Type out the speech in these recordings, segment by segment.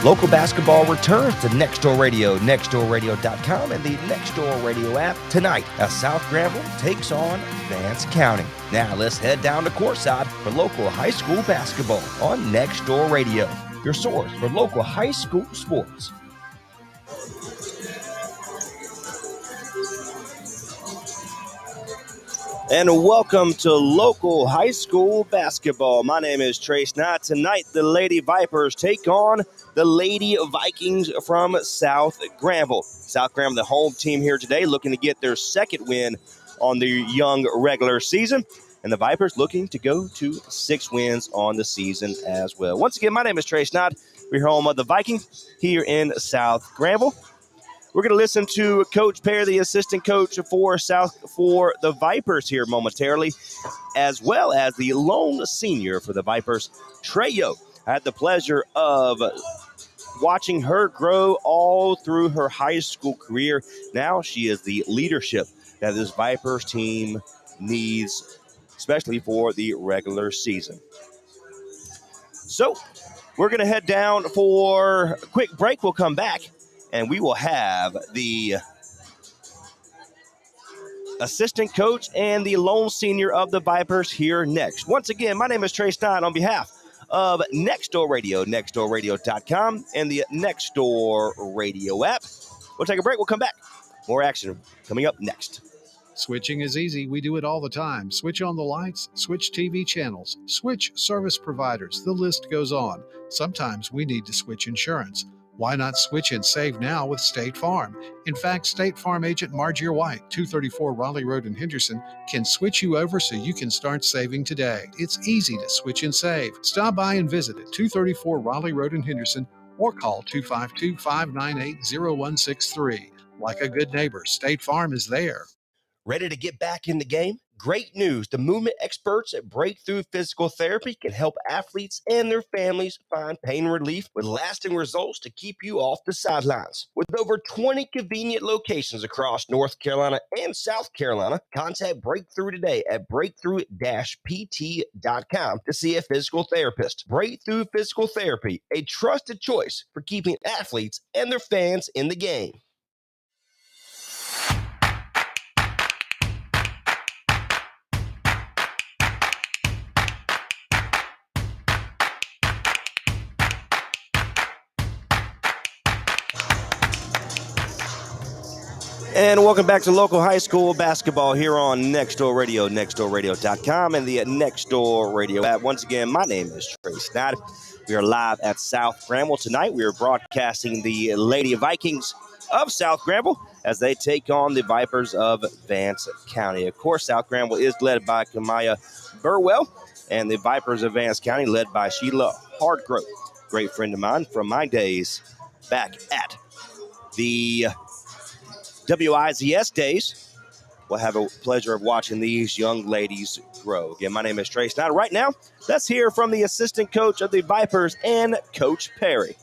Local basketball returns to Nextdoor Radio, nextdoorradio.com, and the Nextdoor Radio app tonight as South Granville takes on Vance County. Now let's head down to courtside for local high school basketball on Nextdoor Radio, your source for local high school sports. And welcome to local high school basketball. My name is Trace Knott. Tonight, the Lady Vipers take on the Lady Vikings from South Granville. South Granville, the home team here today, looking to get their second win on the young regular season. And the Vipers looking to go to 6 wins on the season as well. Once again, my name is Trace Knott. We're home of the Vikings here in South Granville. We're going to listen to Coach Perry, the assistant coach for the Vipers here momentarily, as well as the lone senior for the Vipers, Treyo. I had the pleasure of watching her grow all through her high school career. Now she is the leadership that this Vipers team needs, especially for the regular season. So we're going to head down for a quick break. We'll come back. And we will have the assistant coach and the lone senior of the Vipers here next. Once again, my name is Trey Stein on behalf of Nextdoor Radio, nextdoorradio.com, and the Nextdoor Radio app. We'll take a break. We'll come back. More action coming up next. Switching is easy. We do it all the time. Switch on the lights, switch TV channels, switch service providers. The list goes on. Sometimes we need to switch insurance. Why not switch and save now with State Farm? In fact, State Farm agent Margie White, 234 Raleigh Road in Henderson, can switch you over so you can start saving today. It's easy to switch and save. Stop by and visit at 234 Raleigh Road in Henderson or call 252-598-0163. Like a good neighbor, State Farm is there. Ready to get back in the game? Great news. The movement experts at Breakthrough Physical Therapy can help athletes and their families find pain relief with lasting results to keep you off the sidelines. With over 20 convenient locations across North Carolina and South Carolina, contact Breakthrough today at breakthrough-pt.com to see a physical therapist. Breakthrough Physical Therapy, a trusted choice for keeping athletes and their fans in the game. And welcome back to local high school basketball here on Nextdoor Radio, nextdoorradio.com, and the Nextdoor Radio app. Once again, my name is Trace Knott. We are live at South Granville tonight. We are broadcasting the Lady Vikings of South Granville as they take on the Vipers of Vance County. Of course, South Granville is led by Kamaya Burwell, and the Vipers of Vance County led by Sheila Hardgrove, great friend of mine from my days back at the WIZS days. We'll have a pleasure of watching these young ladies grow. Again, my name is Trace Snyder. Right now, let's hear from the assistant coach of the Vipers and Coach Perry.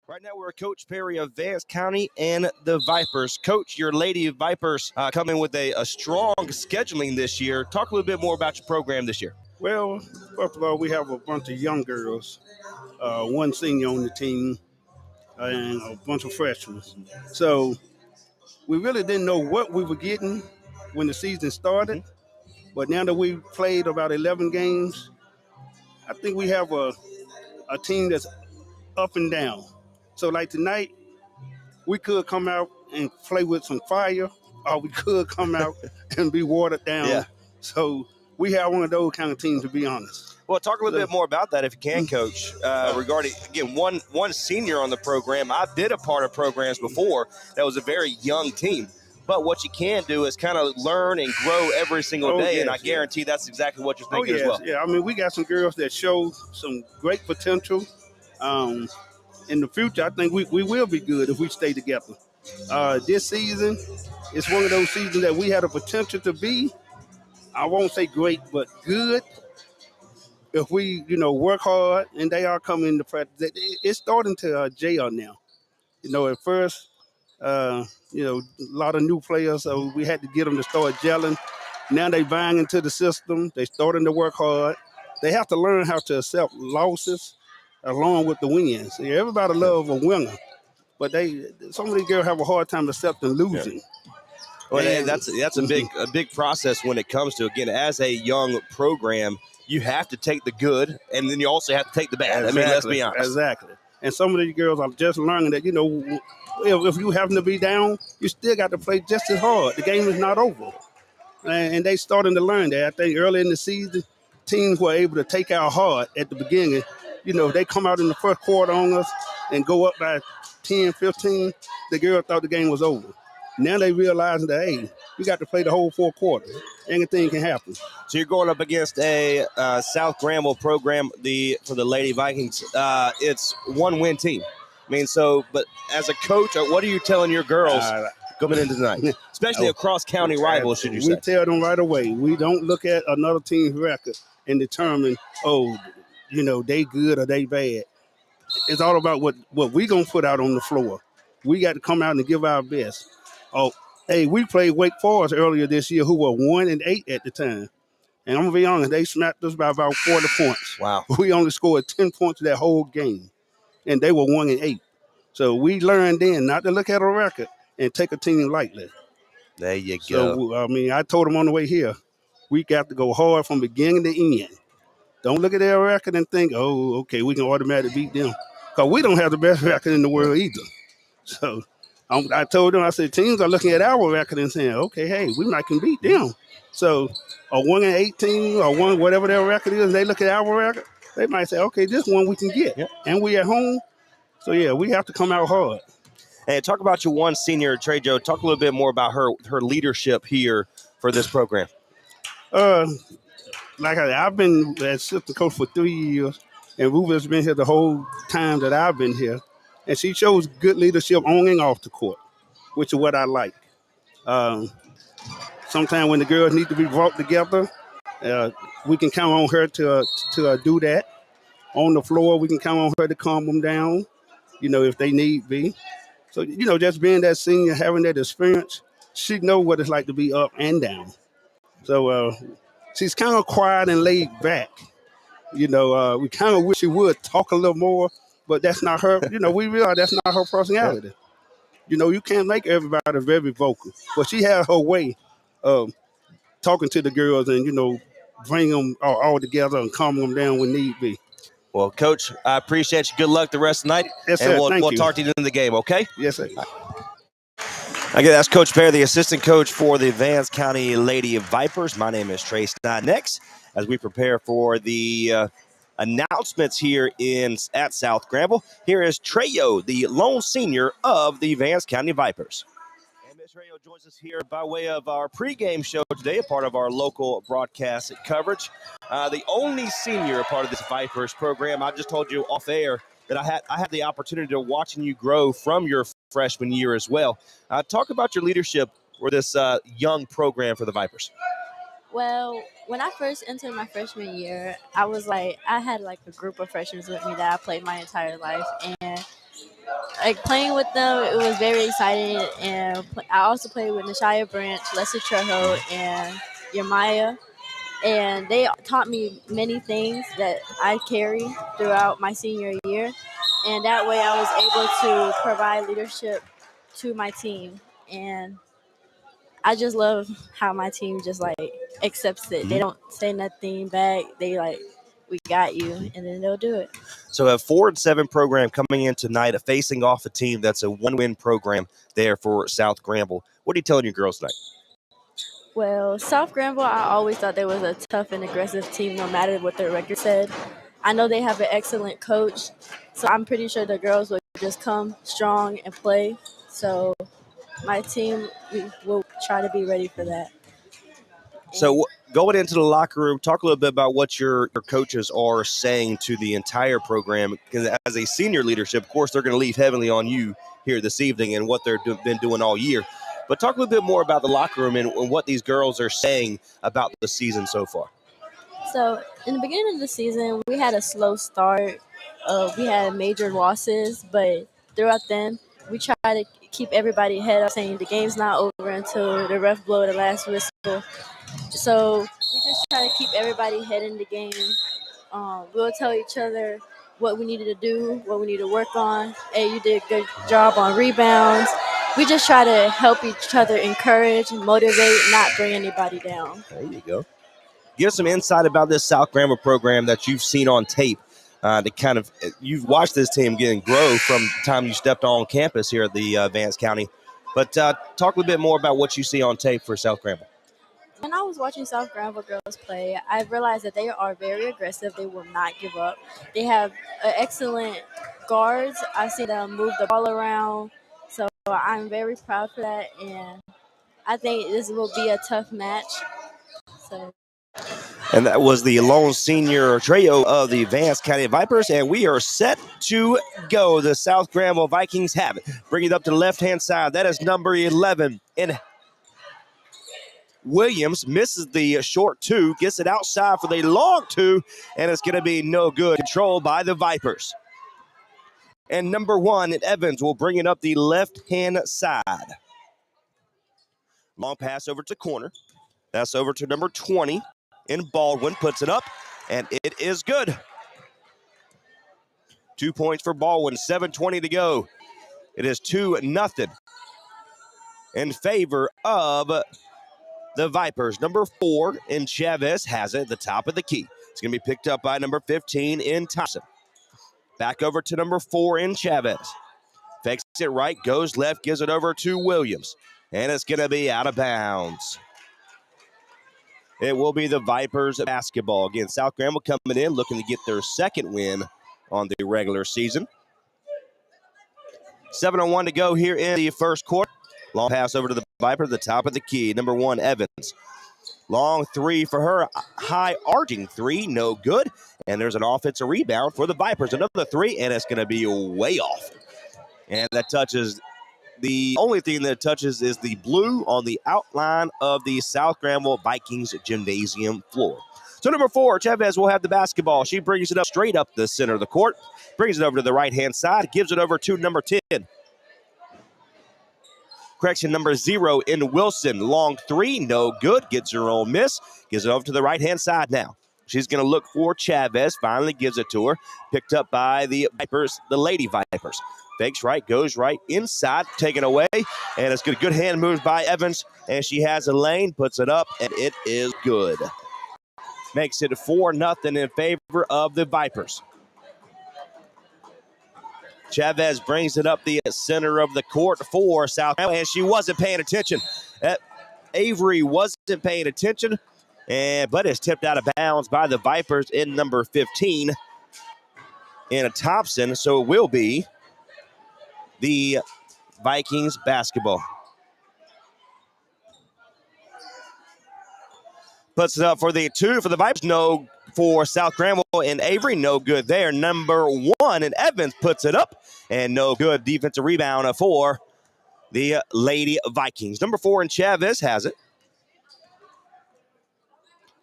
Right now, we're Coach Perry of Vance County and the Vipers. Coach, your Lady Vipers coming with a strong scheduling this year. Talk a little bit more about your program this year. Well, first of all, we have a bunch of young girls, one senior on the team, and a bunch of freshmen. So we really didn't know what we were getting when the season started. But now that we've played about 11 games, I think we have a team that's up and down. So like tonight, we could come out and play with some fire, or we could come out and be watered down. Yeah. So we have one of those kind of teams, to be honest. Well, talk a little bit more about that if you can, Coach, regarding, again, one senior on the program. I've been a part of programs before that was a very young team. But what you can do is kind of learn and grow every single day, and I guarantee that's exactly what you're thinking as well. Yeah, I mean, we got some girls that show some great potential. In the future, I think we will be good if we stay together. This season, it's one of those seasons that we had a potential to be, I won't say great, but good. If we, work hard, and they are coming into practice, it's starting to gel now. At first, a lot of new players, so we had to get them to start gelling. Now they buying into the system. They starting to work hard. They have to learn how to accept losses along with the wins. See, everybody love a winner, but some of these girls have a hard time accepting losing. Well, And that's a big process when it comes to, again, as a young program, you have to take the good, and then you also have to take the bad. exactly, I mean, let's be honest. Exactly. And some of these girls are just learning that, if you happen to be down, you still got to play just as hard. The game is not over. And they starting to learn that. I think early in the season, teams were able to take out hard at the beginning. If they come out in the first quarter on us and go up by 10, 15, the girl thought the game was over. Now they realize that, hey, we got to play the whole 4 quarters. Anything can happen. So you're going up against a South Granville program for the Lady Vikings. It's one-win team. I mean, but as a coach, what are you telling your girls coming into tonight, especially a cross-county rival, should you say? We tell them right away. We don't look at another team's record and determine, they good or they bad. It's all about what we going to put out on the floor. We got to come out and give our best. Oh, hey, we played Wake Forest earlier this year, who were 1-8 at the time. And I'm going to be honest, they smacked us by about 40 points. Wow. We only scored 10 points that whole game, and they were 1-8. So we learned then not to look at a record and take a team lightly. There you go. So, I told them on the way here, we got to go hard from beginning to end. Don't look at their record and think, oh, okay, we can automatically beat them. Because we don't have the best record in the world either. So I told them, I said, teams are looking at our record and saying, okay, hey, we might can beat them. So a 1-8 team or whatever their record is, and they look at our record, they might say, okay, this one we can get. Yep. And we at home. So, yeah, we have to come out hard. Hey, talk about your one senior, Trey Joe. Talk a little bit more about her leadership here for this program. Like I've been assistant coach for 3 years, and Ruben's been here the whole time that I've been here. And she shows good leadership on and off the court, which is what I like. Sometimes when the girls need to be brought together, we can count on her to do that. On the floor, we can count on her to calm them down, if they need be. So, just being that senior, having that experience, she knows what it's like to be up and down. So she's kind of quiet and laid back. We kind of wish she would talk a little more, but that's not her. We realize that's not her personality. You can't make everybody very vocal, but she has her way of talking to the girls and, bring them all together and calm them down when need be. Well, Coach, I appreciate you. Good luck the rest of the night. Yes, sir. And we'll you. talk to you in the game, okay? Yes, sir. Again, that's Coach Perry, the assistant coach for the Vance County Lady Vipers. My name is Trace. Next, as we prepare for the announcements here at South Granville, here is Treyo, the lone senior of the Vance County Vipers. And Ms. Treyo joins us here by way of our pregame show today, a part of our local broadcast coverage. The only senior part of this Vipers program. I just told you off air that I had the opportunity to watching you grow from your freshman year as well. Talk about your leadership for this young program for the Vipers. Well, when I first entered my freshman year, I had like a group of freshmen with me that I played my entire life, and like playing with them, it was very exciting. And I also played with Nashia Branch, Leslie Trejo, and Yamaya, and they taught me many things that I carry throughout my senior year, and that way I was able to provide leadership to my team. And I just love how my team just like accepts it. They don't say nothing back. They like, we got you, and then they'll do it. So a 4-7 program coming in tonight, facing off a team that's a one-win program there for South Granville. What are you telling your girls tonight? Well, South Granville, I always thought they was a tough and aggressive team no matter what their record said. I know they have an excellent coach, so I'm pretty sure the girls will just come strong and play. So my team, we will try to be ready for that. So going into the locker room, talk a little bit about what your coaches are saying to the entire program. Because as a senior leadership, of course, they're going to leave heavily on you here this evening and what they've been doing all year. But talk a little bit more about the locker room and what these girls are saying about the season so far. So in the beginning of the season, we had a slow start. We had major losses, but throughout then, we try to keep everybody head up, saying the game's not over until the ref blow the last whistle. So we just try to keep everybody head in the game. We'll tell each other, what we needed to do, what we need to work on. Hey, you did a good job on rebounds. We just try to help each other encourage, motivate, not bring anybody down. There you go. Give us some insight about this South Granville program that you've seen on tape. To kind of, you've watched this team get grow from the time you stepped on campus here at the Vance County. But talk a little bit more about what you see on tape for South Granville. When I was watching South Granville girls play, I realized that they are very aggressive. They will not give up. They have excellent guards. I've seen them move the ball around. So I'm very proud for that. And I think this will be a tough match. So. And that was the lone senior trio of the Vance County Vipers. And we are set to go. The South Granville Vikings have it. Bring it up to the left-hand side. That is number 11. And Williams misses the short two, gets it outside for the long two, and it's going to be no good. Controlled by the Vipers. And number 1, Evans will bring it up the left-hand side. Long pass over to corner. That's over to number 20. In Baldwin, puts it up, and it is good. 2 points for Baldwin, 7:20 to go. It is 2-0 in favor of the Vipers. Number 4 in Chavez has it at the top of the key. It's going to be picked up by number 15 in Thompson. Back over to number 4 in Chavez. Fakes it right, goes left, gives it over to Williams. And it's going to be out of bounds. It will be the Vipers basketball. Again, South Granville coming in, looking to get their second win on the regular season. 7:01 to go here in the first quarter. Long pass over to the Viper, the top of the key. Number 1, Evans. Long three for her. High arcing three, no good. And there's an offensive rebound for the Vipers. Another three, and it's going to be way off. And that touches, the only thing that touches is the blue on the outline of the South Granville Vikings gymnasium floor. So number 4, Chavez will have the basketball. She brings it up straight up the center of the court. Brings it over to the right-hand side. Gives it over to number 10. Correction, number 0 in Wilson. Long three, no good. Gets her own miss. Gives it over to the right-hand side now. She's going to look for Chavez. Finally gives it to her. Picked up by the Vipers, the Lady Vipers. Fakes right, goes right inside, taken away. And it's good hand moves by Evans. And she has a lane, puts it up, and it is good. Makes it 4-0 in favor of the Vipers. Chavez brings it up the center of the court for South Carolina, and she wasn't paying attention. Avery wasn't paying attention, but it's tipped out of bounds by the Vipers in number 15 in Thompson, so it will be the Vikings basketball. Puts it up for the 2 for the Vipers. No for South Granville and Avery. No good there. Number 1 and Evans puts it up. And no good. Defensive rebound for the Lady Vikings. Number 4 in Chavez has it.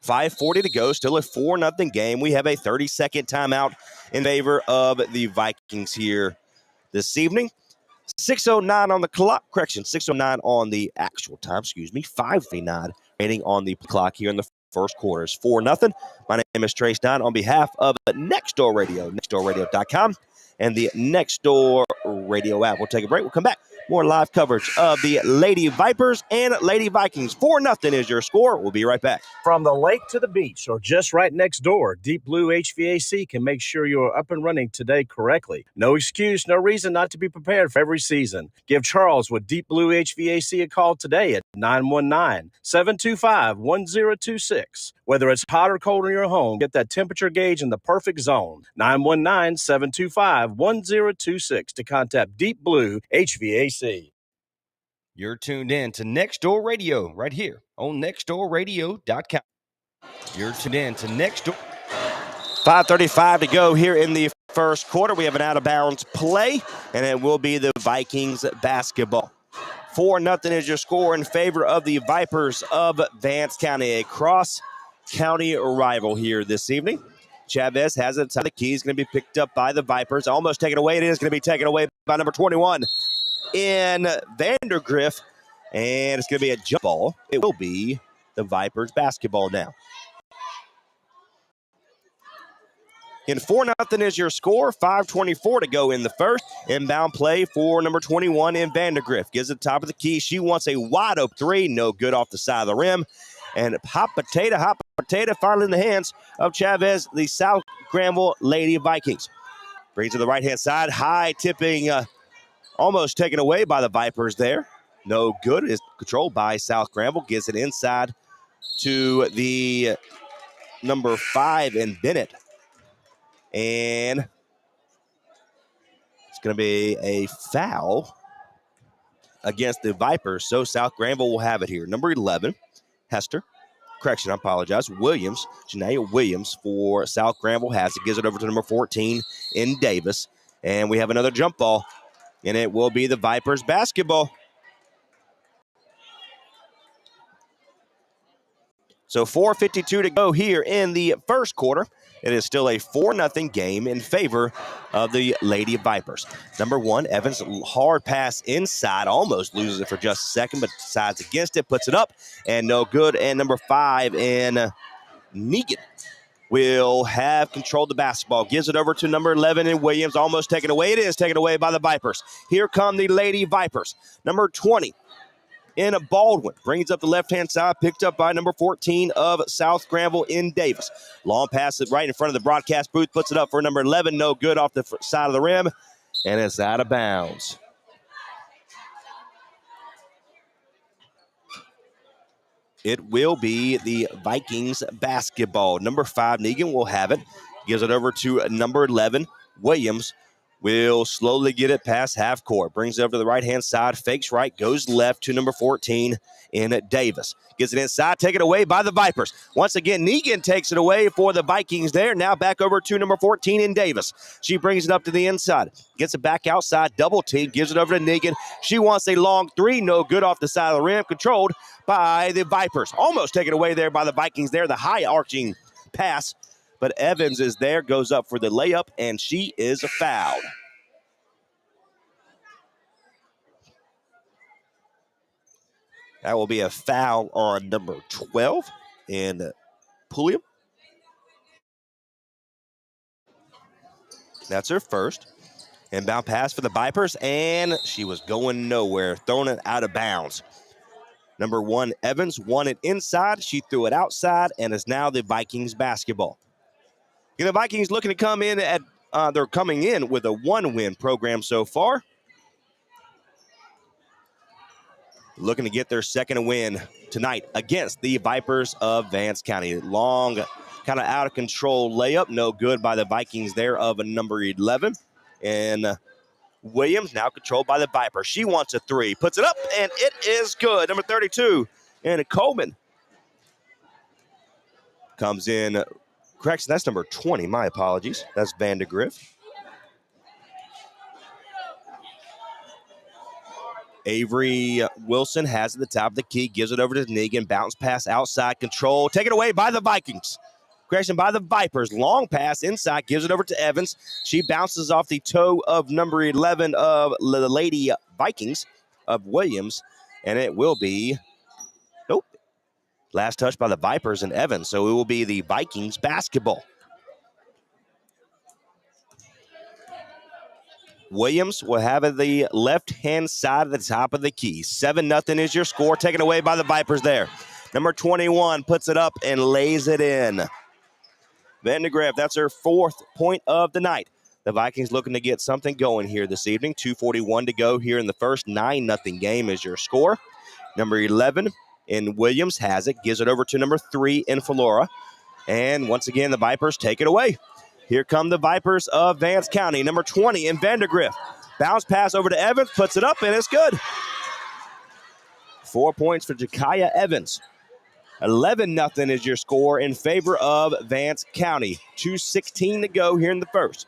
5:40 to go. Still a 4-0 game. We have a 30-second timeout in favor of the Vikings here this evening. 6:09 on the clock. Correction, 6:09 on the actual time. 5:09 remaining on the clock here in the first quarter. It's 4-0. My name is Trace Dunn on behalf of Next Door Radio, nextdoorradio.com, and the Next Door Radio app. We'll take a break. We'll come back. More live coverage of the Lady Vipers and Lady Vikings. 4-0 is your score. We'll be right back. From the lake to the beach or just right next door, Deep Blue HVAC can make sure you're up and running today correctly. No excuse, no reason not to be prepared for every season. Give Charles with Deep Blue HVAC a call today at 919-725-1026. Whether it's hot or cold in your home, get that temperature gauge in the perfect zone. 919-725-1026 to contact Deep Blue HVAC. You're tuned in to Next Door Radio right here on nextdoorradio.com. You're tuned in to Next Door. 5:35 to go here in the first quarter. We have an out-of-bounds play, and it will be the Vikings basketball. 4-0 is your score in favor of the Vipers of Vance County, a cross-county rival here this evening. Chavez has it. The key is going to be picked up by the Vipers. Almost taken away. It is going to be taken away by number 21 in Vandergriff. And it's going to be a jump ball. It will be the Vipers basketball now. In 4-0 is your score. 5:24 to go in the first. Inbound play for number 21 in Vandergrift. Gives it top of the key. She wants a wide open three. No good off the side of the rim. And hot potato finally in the hands of Chavez, the South Granville Lady Vikings. Brings to the right-hand side. High tipping, almost taken away by the Vipers there. No good. Is controlled by South Granville. Gives it inside to the number 5 in Bennett. And it's going to be a foul against the Vipers. So South Granville will have it here. Number 11, Hester. Correction, I apologize. Williams, Janaea Williams for South Granville has it. Gives it over to number 14 in Davis. And we have another jump ball. And it will be the Vipers basketball. So 4:52 to go here in the first quarter. It is still a 4-0 game in favor of the Lady Vipers. Number 1, Evans, hard pass inside, almost loses it for just a second, but decides against it, puts it up, and no good. And number 5 in Negan will have controlled the basketball. Gives it over to number 11 in Williams, almost taken away. It is taken away by the Vipers. Here come the Lady Vipers. Number 20. In a Baldwin, brings up the left-hand side, picked up by number 14 of South Granville in Davis. Long pass it right in front of the broadcast booth, puts it up for number 11, no good off the side of the rim, and it's out of bounds. It will be the Vikings basketball. Number 5, Negan will have it, gives it over to number 11, Williams. Will slowly get it past half court. Brings it up to the right-hand side. Fakes right. Goes left to number 14 in Davis. Gets it inside. Taken away by the Vipers. Once again, Negan takes it away for the Vikings there. Now back over to number 14 in Davis. She brings it up to the inside. Gets it back outside. Double team. Gives it over to Negan. She wants a long three. No good off the side of the rim. Controlled by the Vipers. Almost taken away there by the Vikings there. The high arching pass. But Evans is there, goes up for the layup, and she is fouled. That will be a foul on number 12 in Pulliam. That's her first. Inbound pass for the Vipers, and she was going nowhere, throwing it out of bounds. Number 1, Evans, won it inside. She threw it outside, and is now the Vikings basketball. The Vikings looking to come in at, they're coming in with a 1-win program so far. Looking to get their second win tonight against the Vipers of Vance County. Long, kind of out of control layup. No good by the Vikings there of a number 11. And Williams now controlled by the Vipers. She wants a three. Puts it up, and it is good. Number 32, and Coleman comes in. Correction, that's number 20. My apologies. That's Vandergrift. Avery Wilson has at the top of the key, gives it over to Negan, bounce pass outside, control, taken away by the Vikings. Correction, by the Vipers, long pass inside, gives it over to Evans. She bounces off the toe of number 11 of the Lady Vikings of Williams, and it will be, nope, last touch by the Vipers and Evans, so it will be the Vikings basketball. Williams will have it the left-hand side at the top of the key. 7-0 is your score, taken away by the Vipers there. Number 21 puts it up and lays it in. Vandergrift, that's her 4th point of the night. The Vikings looking to get something going here this evening. 2:41 to go here in the first. 9-0 game is your score. Number 11 in Williams has it, gives it over to number 3 in Flora. And once again, the Vipers take it away. Here come the Vipers of Vance County. Number 20 in Vandergrift. Bounce pass over to Evans, puts it up, and it's good. 4 points for Jakaya Evans. 11-0 is your score in favor of Vance County. 2:16 to go here in the first.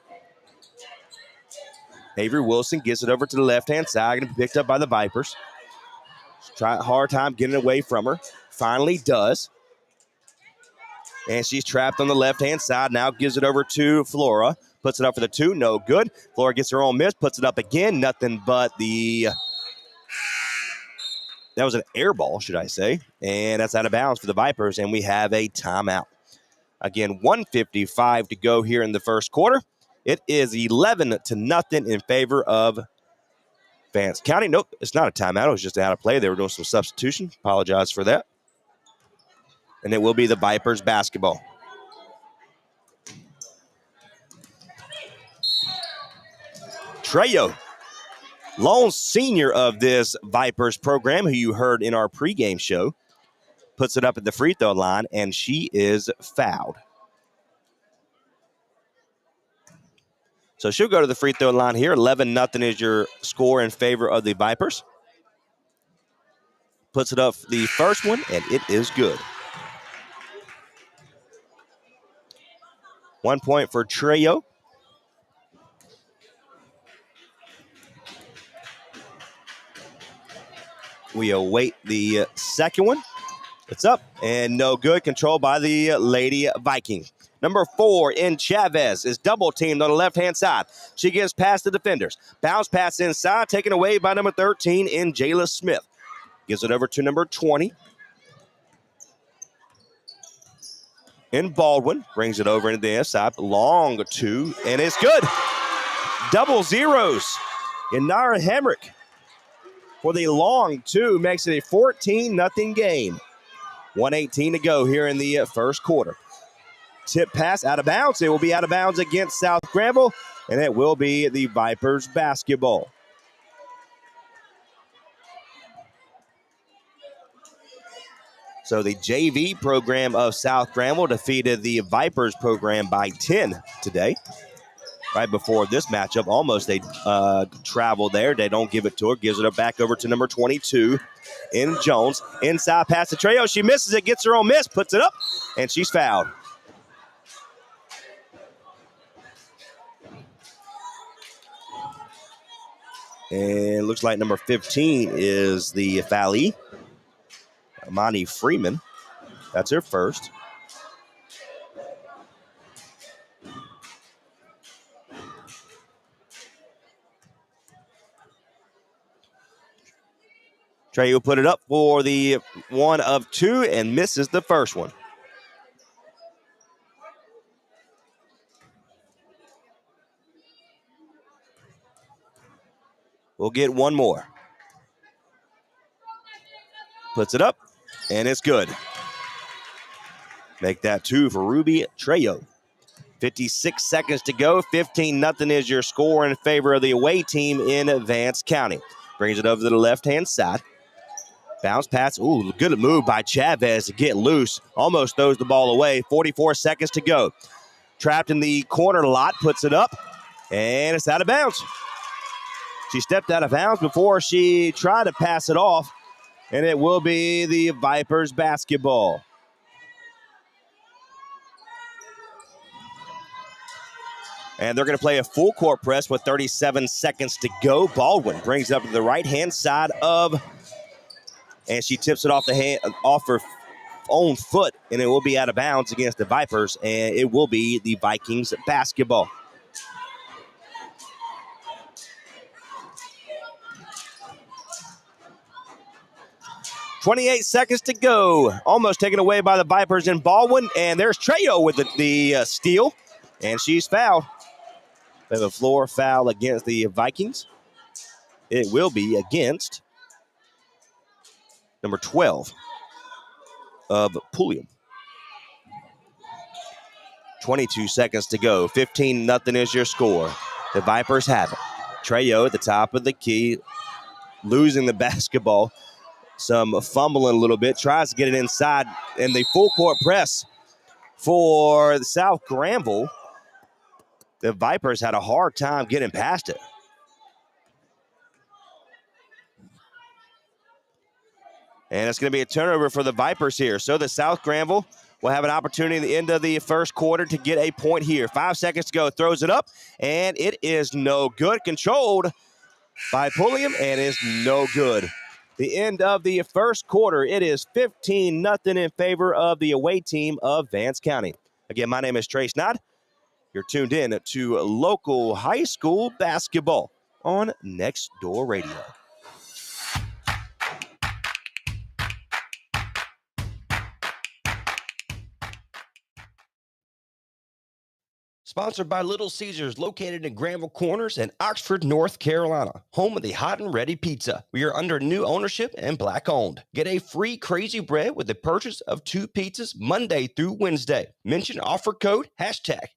Avery Wilson gets it over to the left-hand side, going to be picked up by the Vipers. Try a hard time getting away from her. Finally does. And she's trapped on the left-hand side. Now gives it over to Flora. Puts it up for the 2. No good. Flora gets her own miss. Puts it up again. Nothing but the... That was an air ball, should I say. And that's out of bounds for the Vipers. And we have a timeout. Again, 1:55 to go here in the first quarter. It is 11-0 in favor of Vance County. Nope, it's not a timeout. It was just out of play. They were doing some substitution. Apologize for that. And it will be the Vipers basketball. Trejo, lone senior of this Vipers program, who you heard in our pregame show, puts it up at the free throw line, and she is fouled. So she'll go to the free throw line here. 11-0 is your score in favor of the Vipers. Puts it up the first one, and it is good. 1 point for Trejo. We await the second one. It's up and no good. Controlled by the Lady Vikings. Number 4 in Chavez is double teamed on the left-hand side. She gives past the defenders. Bounce pass inside, taken away by number 13 in Jayla Smith. Gives it over to number 20 in Baldwin. Brings it over into the inside. Long 2, and it's good. Double zeros in Nara Hemrick for the long 2. Makes it a 14-0 game. 1:18 to go here in the first quarter. Tip pass out of bounds. It will be out of bounds against South Granville, and it will be the Vipers basketball. So the JV program of South Granville defeated the Vipers program by 10 today. Right before this matchup, almost they travel there. They don't give it to her. Gives it back over to number 22 in Jones. Inside pass to Trejo. She misses it, gets her own miss, puts it up, and she's fouled. And looks like number 15 is the foulie, Amani Freeman. That's her first. Trey will put it up for the 1 of 2 and misses the first one. We'll get one more. Puts it up, and it's good. Make that 2 for Ruby Trejo. 56 seconds to go. 15-0 is your score in favor of the away team in Vance County. Brings it over to the left-hand side. Bounce pass. Ooh, good move by Chavez to get loose. Almost throws the ball away. 44 seconds to go. Trapped in the corner lot. Puts it up, and it's out of bounds. She stepped out of bounds before she tried to pass it off, and it will be the Vipers basketball. And they're going to play a full court press with 37 seconds to go. Baldwin brings it up to the right-hand side and she tips it off her own foot, and it will be out of bounds against the Vipers, and it will be the Vikings basketball. .28 seconds to go. Almost taken away by the Vipers in Baldwin, and there's Trejo with the steal, and she's fouled. We have a floor foul against the Vikings. It will be against number 12 of Pulliam. 22 seconds to go. 15-0 is your score. The Vipers have it. Trejo at the top of the key, losing the basketball. Some fumbling a little bit. Tries to get it inside in the full court press for the South Granville. The Vipers had a hard time getting past it. And it's going to be a turnover for the Vipers here. So the South Granville will have an opportunity at the end of the first quarter to get a point here. 5 seconds to go. Throws it up, and it is no good. Controlled by Pulliam, and is no good. The end of the first quarter, it is 15-0 in favor of the away team of Vance County. Again, my name is Trace Knott. You're tuned in to local high school basketball on Next Door Radio. Sponsored by Little Caesars, located in Granville Corners and Oxford, North Carolina, home of the hot and ready pizza. We are under new ownership and black owned. Get a free Crazy Bread with the purchase of 2 pizzas Monday through Wednesday. Mention offer code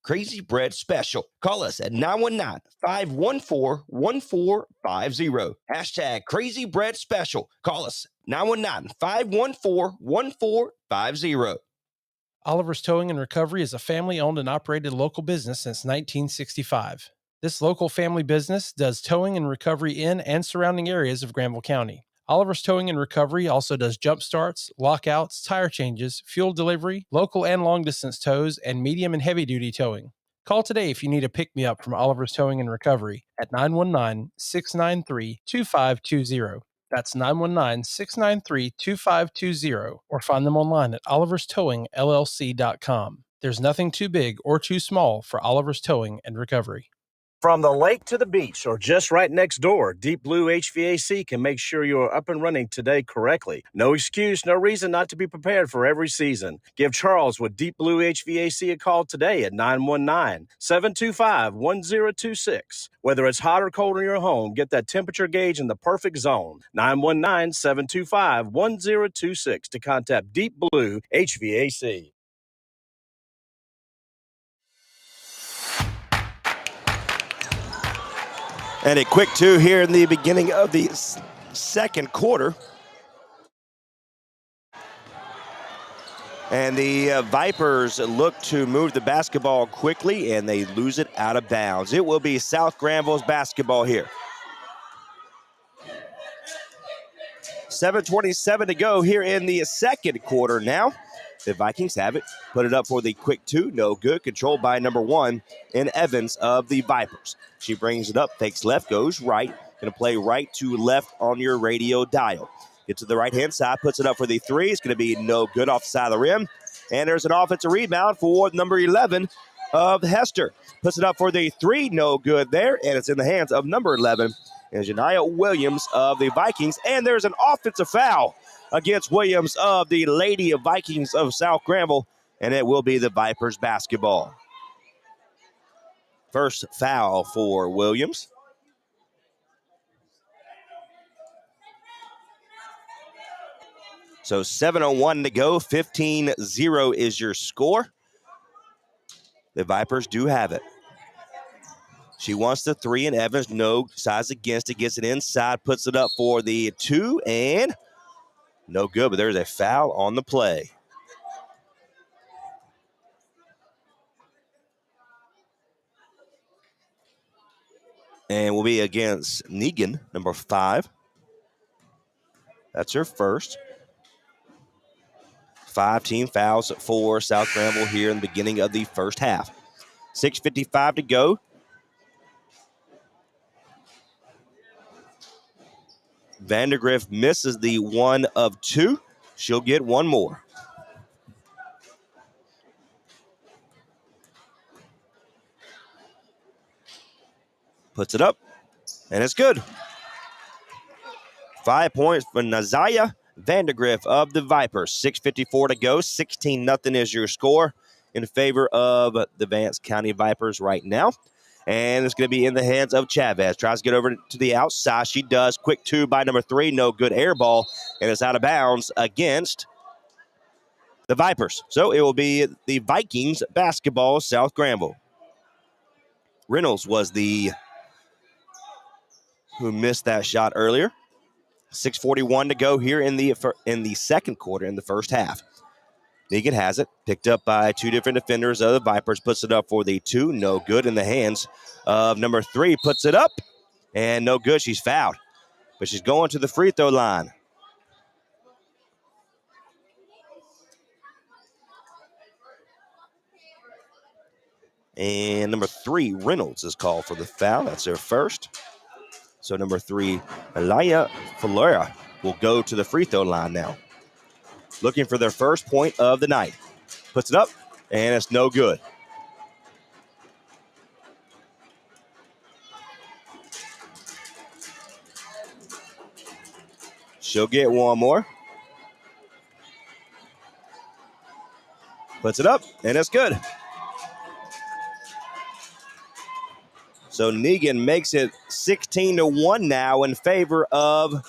#Crazy Bread Special. Call us at 919-514-1450. #Crazy Bread Special. Call us 919-514-1450. Oliver's Towing and Recovery is a family-owned and operated local business since 1965. This local family business does towing and recovery in and surrounding areas of Granville County. Oliver's Towing and Recovery also does jump starts, lockouts, tire changes, fuel delivery, local and long-distance tows, and medium and heavy-duty towing. Call today if you need a pick-me-up from Oliver's Towing and Recovery at 919-693-2520. That's 919-693-2520, or find them online at oliverstowingllc.com. There's nothing too big or too small for Oliver's Towing and Recovery. From the lake to the beach or just right next door, Deep Blue HVAC can make sure you're up and running today correctly. No excuse, no reason not to be prepared for every season. Give Charles with Deep Blue HVAC a call today at 919-725-1026. Whether it's hot or cold in your home, get that temperature gauge in the perfect zone. 919-725-1026 to contact Deep Blue HVAC. And a quick 2 here in the beginning of the second quarter. And the Vipers look to move the basketball quickly, and they lose it out of bounds. It will be South Granville's basketball here. 7:27 to go here in the second quarter now. The Vikings have it. Put it up for the quick 2. No good. Controlled by number 1 in Evans of the Vipers. She brings it up, fakes left, goes right. Going to play right to left on your radio dial. Get to the right-hand side, puts it up for the 3. It's going to be no good off the side of the rim. And there's an offensive rebound for number 11 of Hester. Puts it up for the 3. No good there. And it's in the hands of number 11, and Janiah Williams of the Vikings. And there's an offensive foul against Williams of the Lady of Vikings of South Granville, and it will be the Vipers basketball. First foul for Williams. So 7:01 to go, 15-0 is your score. The Vipers do have it. She wants the 3, and Evans, no size against it, gets it inside, puts it up for the 2, and no good, but there's a foul on the play. And will be against Negan, number 5. That's her first. 5 team fouls for South Granville here in the beginning of the first half. 6:55 to go. Vandergrift misses the 1 of 2. She'll get 1 more. Puts it up, and it's good. 5 points for Nazaya Vandergrift of the Vipers. 6:54 to go. 16-0 is your score in favor of the Vance County Vipers right now. And it's going to be in the hands of Chavez. Tries to get over to the outside. She does. Quick 2 by number 3. No good air ball. And it's out of bounds against the Vipers. So it will be the Vikings basketball, South Granville. Reynolds was the who missed that shot earlier. 6:41 to go here in the second quarter, in the first half. Negan has it, picked up by 2 different defenders of the Vipers, puts it up for the 2, no good in the hands of number 3, puts it up, and no good, she's fouled. But she's going to the free throw line. And number 3, Reynolds, is called for the foul. That's her first. So number 3, Elia Falera, will go to the free throw line now. Looking for their first point of the night. Puts it up, and it's no good. She'll get 1 more. Puts it up, and it's good. So Negan makes it 16-1 now in favor of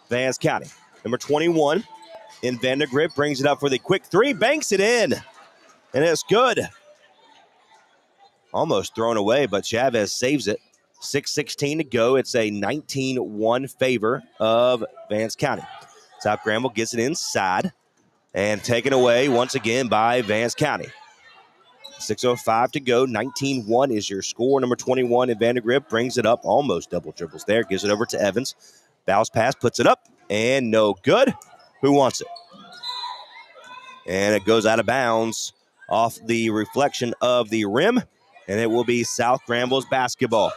Vance County. Number 21 in Vandergrift brings it up for the quick three, banks it in, and it's good. Almost thrown away, but Chavez saves it. 6:16 to go. It's a 19-1 favor of Vance County. South Granville gets it inside and taken away once again by Vance County. 6:05 to go. 19-1 is your score. Number 21 in Vandergrift brings it up. Almost double dribbles there. Gives it over to Evans. Bounce pass, puts it up, and no good. Who wants it? And it goes out of bounds off the reflection of the rim, and it will be South Granville's basketball.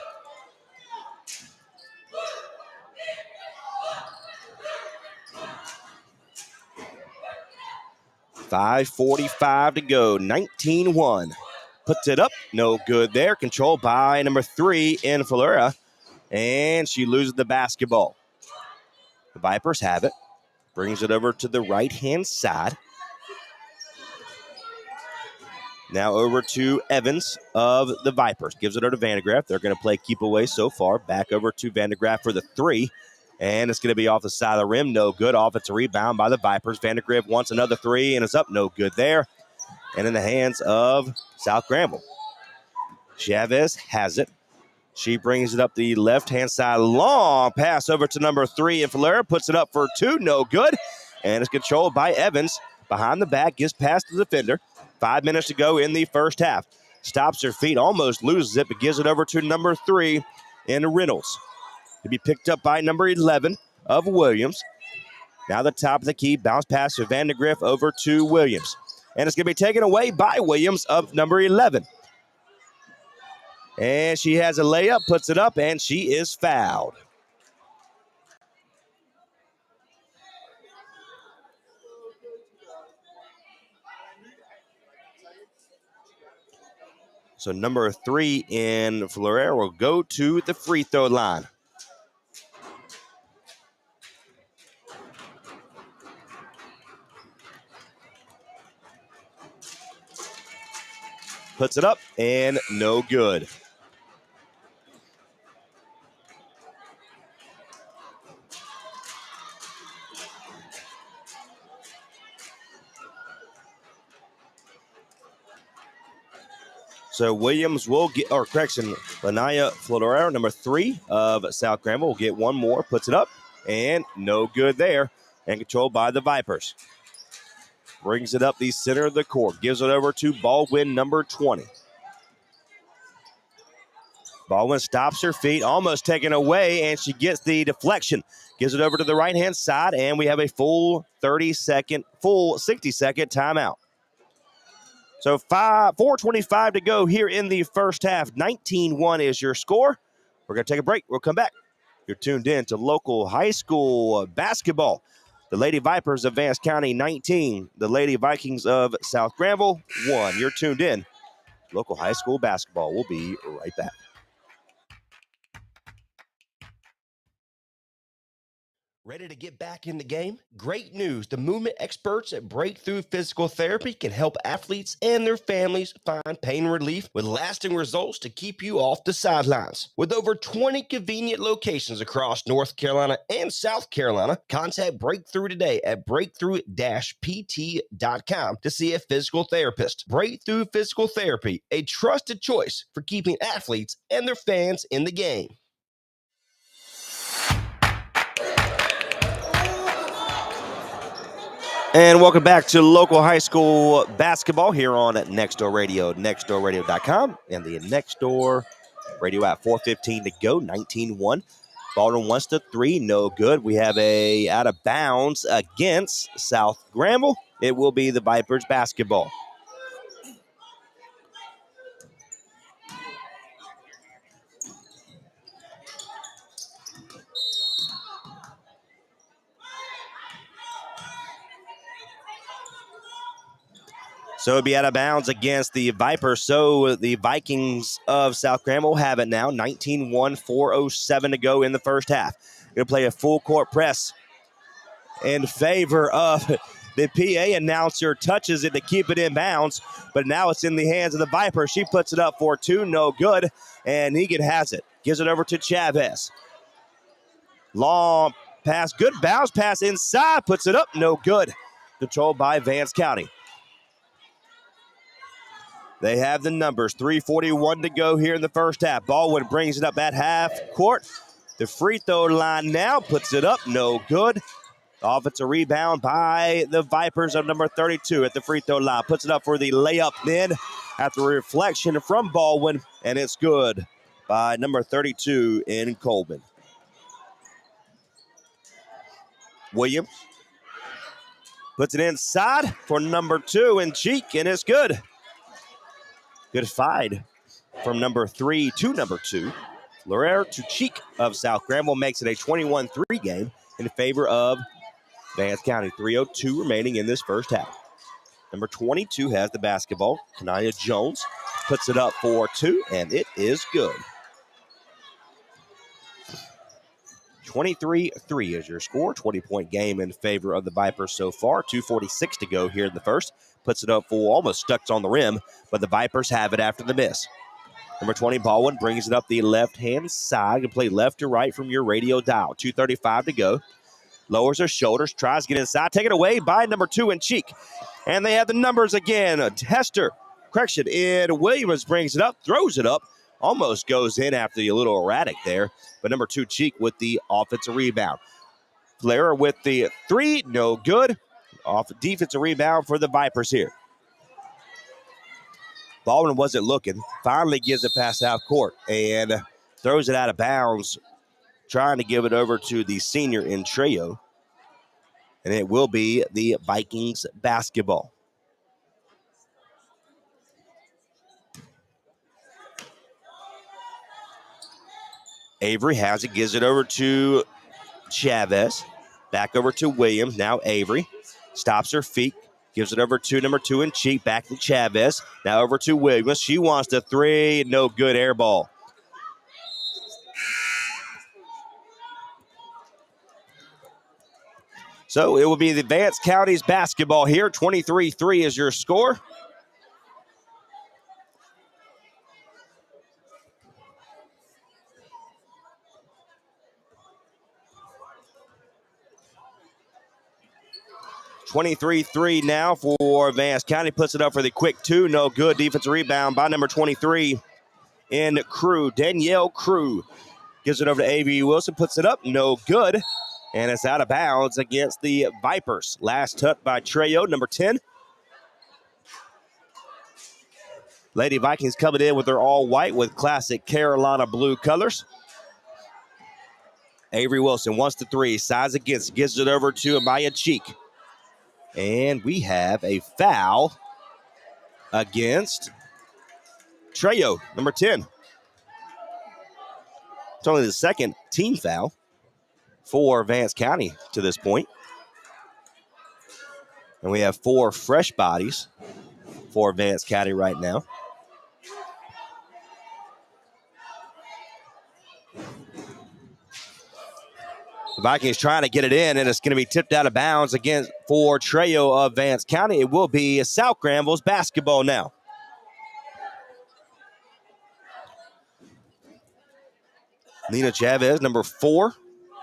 .5:45 to go. 19-1. Puts it up. No good there. Controlled by number 3 in Flora. And she loses the basketball. The Vipers have it. Brings it over to the right-hand side. Now over to Evans of the Vipers. Gives it over to Vandegraff. They're going to play keep away so far. Back over to Vandegraff for the 3. And it's going to be off the side of the rim. No good. Offensive rebound by the Vipers. Vandergrift wants another 3, and it's up. No good there. And in the hands of South Granville. Chavez has it. She brings it up the left-hand side. Long pass over to number 3 in Falera. Puts it up for 2. No good. And it's controlled by Evans. Behind the back. Gives past the defender. 5 minutes to go in the first half. Stops her feet. Almost loses it, but gives it over to number 3 in Reynolds. To be picked up by number 11 of Williams. Now the top of the key. Bounce pass to Vandergrift over to Williams. And it's going to be taken away by Williams of number 11. And she has a layup, puts it up, and she is fouled. So number 3 in Florera will go to the free throw line. Puts it up, and no good. So Williams will get, or correction, Lanaya Florero, number 3 of South Granville, will get one more, puts it up, and no good there, and controlled by the Vipers. Brings it up the center of the court, gives it over to Baldwin, number 20. Baldwin stops her feet, almost taken away, and she gets the deflection. Gives it over to the right-hand side, and we have a full 60-second timeout. So 4:25 to go here in the first half. 19-1 is your score. We're going to take a break. We'll come back. You're tuned in to local high school basketball. The Lady Vipers of Vance County, 19. The Lady Vikings of South Granville, 1. You're tuned in. Local high school basketball. We'll be right back. Ready to get back in the game? Great news. The movement experts at Breakthrough Physical Therapy can help athletes and their families find pain relief with lasting results to keep you off the sidelines. With over 20 convenient locations across North Carolina and South Carolina, contact Breakthrough today at breakthrough-pt.com to see a physical therapist. Breakthrough Physical Therapy, a trusted choice for keeping athletes and their fans in the game. And welcome back to local high school basketball here on Nextdoor Radio, nextdoorradio.com, and the Nextdoor Radio app. 4:15 to go, 19-1. Baldwin wants the 3, no good. We have a out of bounds against South Granville. It will be the Vipers basketball. So it'll be out of bounds against the Vipers. So the Vikings of South Granville have it now. 19-1, 4:07 to go in the first half. Going to play a full court press in favor of The PA announcer touches it to keep it in bounds, but now it's in the hands of the Vipers. She puts it up for two, no good, and Egan has it. Gives it over to Chavez. Long pass, good bounce pass inside, puts it up, no good. Controlled by Vance County. They have the numbers, 3:41 to go here in the first half. Baldwin brings it up at half court. The free throw line now puts it up, no good. Offensive rebound by the Vipers of number 32 at the free throw line. Puts it up for the layup then after a reflection from Baldwin, and it's good by number 32 in Coleman. Williams puts it inside for number 2 in Cheek, and it's good. Good fight from number 3 to number 2. Lorere to Cheek of South Granville makes it a 21-3 game in favor of Vance County. 3:02 remaining in this first half. Number 22 has the basketball. Kanaya Jones puts it up for 2, and it is good. 23-3 is your score. 20-point game in favor of the Vipers so far. 2:46 to go here in the first. Puts it up for almost stuck on the rim, but the Vipers have it after the miss. Number 20, Baldwin brings it up the left-hand side. You can play left to right from your radio dial. 2:35 to go. Lowers her shoulders, tries to get inside. Taken away by number 2 in Cheek. And they have the numbers again. Hester, correction, and Williams brings it up, throws it up. Almost goes in after the little erratic there. But number 2, Cheek with the offensive rebound. Flair with the 3, no good. Off defensive rebound for the Vipers here. Baldwin wasn't looking. Finally gives it past half court and throws it out of bounds, trying to give it over to the senior in Trejo. And it will be the Vikings basketball. Avery has it, gives it over to Chavez. Back over to Williams. Now Avery stops her feet, gives it over to number 2 in Cheek. Back to Chavez. Now over to Williams. She wants the 3. No good, air ball. So it will be the Vance County's basketball here. 23-3 is your score. (23-3) now for Vance County. Puts it up for the quick 2. No good. Defensive rebound by number 23 in Crew. Danielle Crew gives it over to A.V. Wilson. Puts it up. No good. And it's out of bounds against the Vipers. Last touch by Trejo, number 10. Lady Vikings coming in with their all white with classic Carolina blue colors. Avery Wilson wants the 3. Sides against. Gives it over to Amaya Cheek. And we have a foul against Trejo, number 10. It's only the second team foul for Vance County to this point. And we have 4 fresh bodies for Vance County right now. The Vikings trying to get it in, and it's going to be tipped out of bounds again for Trejo of Vance County. It will be South Granville's basketball now. Nina Chavez, number 4,